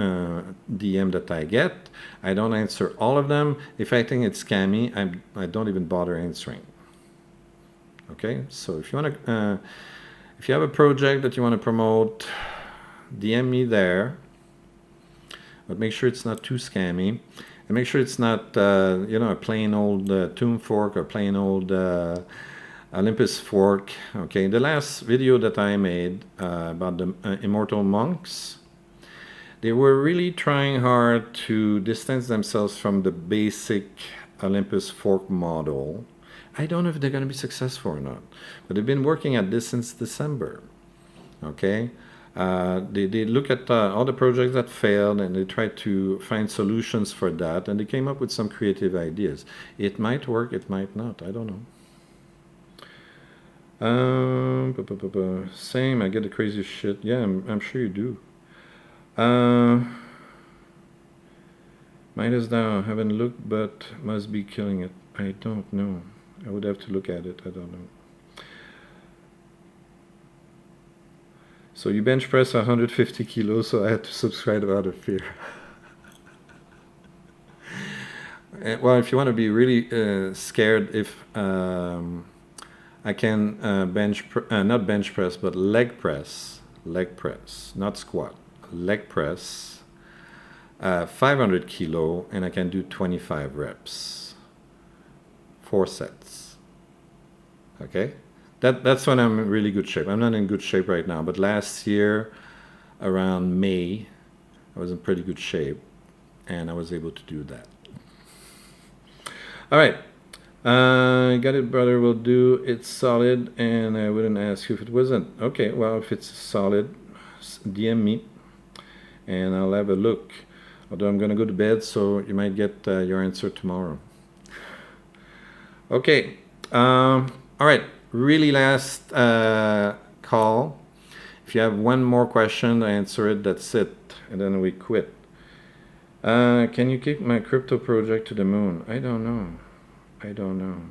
DM that I get. I don't answer all of them. If I think it's scammy, I don't even bother answering. Okay, so if you want to, if you have a project that you want to promote, DM me there. But make sure it's not too scammy, and make sure it's not, you know, a plain old Tomb fork or plain old Olympus fork. Okay, the last video that I made about the immortal monks, they were really trying hard to distance themselves from the basic Olympus fork model. I don't know if they're going to be successful or not, but they've been working at this since December. Okay, they look at all the projects that failed and they try to find solutions for that, and they came up with some creative ideas. It might work, it might not, I don't know. Same, I get the craziest shit. Yeah, I'm sure you do. Midas down, haven't looked, but must be killing it. I don't know. I would have to look at it. I don't know. So you bench press 150 kilos, so I had to subscribe out of fear. Well, if you want to be really scared, if I can not bench press, but leg press, not squat, leg press, 500 kilo, and I can do 25 reps, 4 sets. Okay, that's when I'm in really good shape. I'm not in good shape right now, but last year, around May, I was in pretty good shape, and I was able to do that. All right. Got it, brother, will do. It's solid, and I wouldn't ask you if it wasn't. Okay, well, if it's solid, DM me, and I'll have a look. Although I'm going to go to bed, so you might get your answer tomorrow. Okay, all right, really last call. If you have one more question, answer it, that's it, and then we quit. Can you keep my crypto project to the moon? I don't know. I don't know.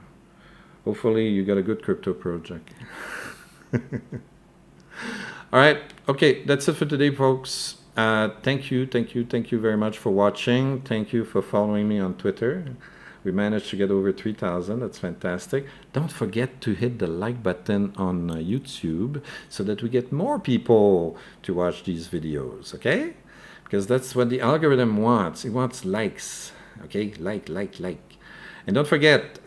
Hopefully you got a good crypto project. All right. Okay. That's it for today, folks. Thank you very much for watching. Thank you for following me on Twitter. We managed to get over 3,000. That's fantastic. Don't forget to hit the like button on YouTube so that we get more people to watch these videos. Okay? Because that's what the algorithm wants. It wants likes. Okay? Like. And don't forget,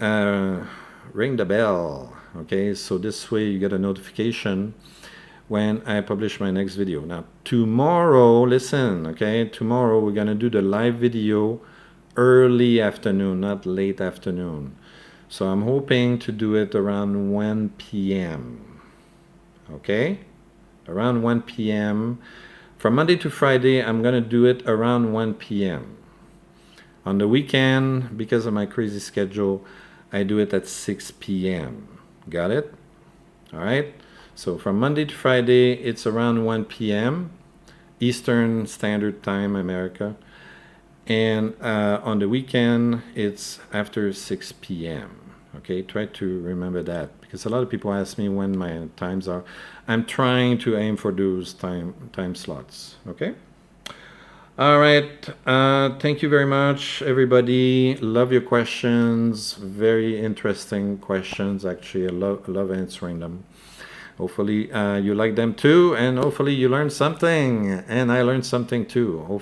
ring the bell. Okay, so this way you get a notification when I publish my next video. Now tomorrow, listen, okay, tomorrow we're gonna do the live video early afternoon, not late afternoon. So I'm hoping to do it around 1 p.m. Okay, around 1 p.m. From Monday to Friday, I'm gonna do it around 1 p.m. On the weekend, because of my crazy schedule, I do it at 6 p.m. Got it? All right. So from Monday to Friday, it's around 1 p.m. Eastern Standard Time, America. And on the weekend, it's after 6 p.m. Okay, try to remember that, because a lot of people ask me when my times are. I'm trying to aim for those time slots. Okay. All right. Thank you very much, everybody. Love your questions. Very interesting questions. Actually, I love answering them. Hopefully you like them too, and hopefully you learned something, and I learned something too. Hopefully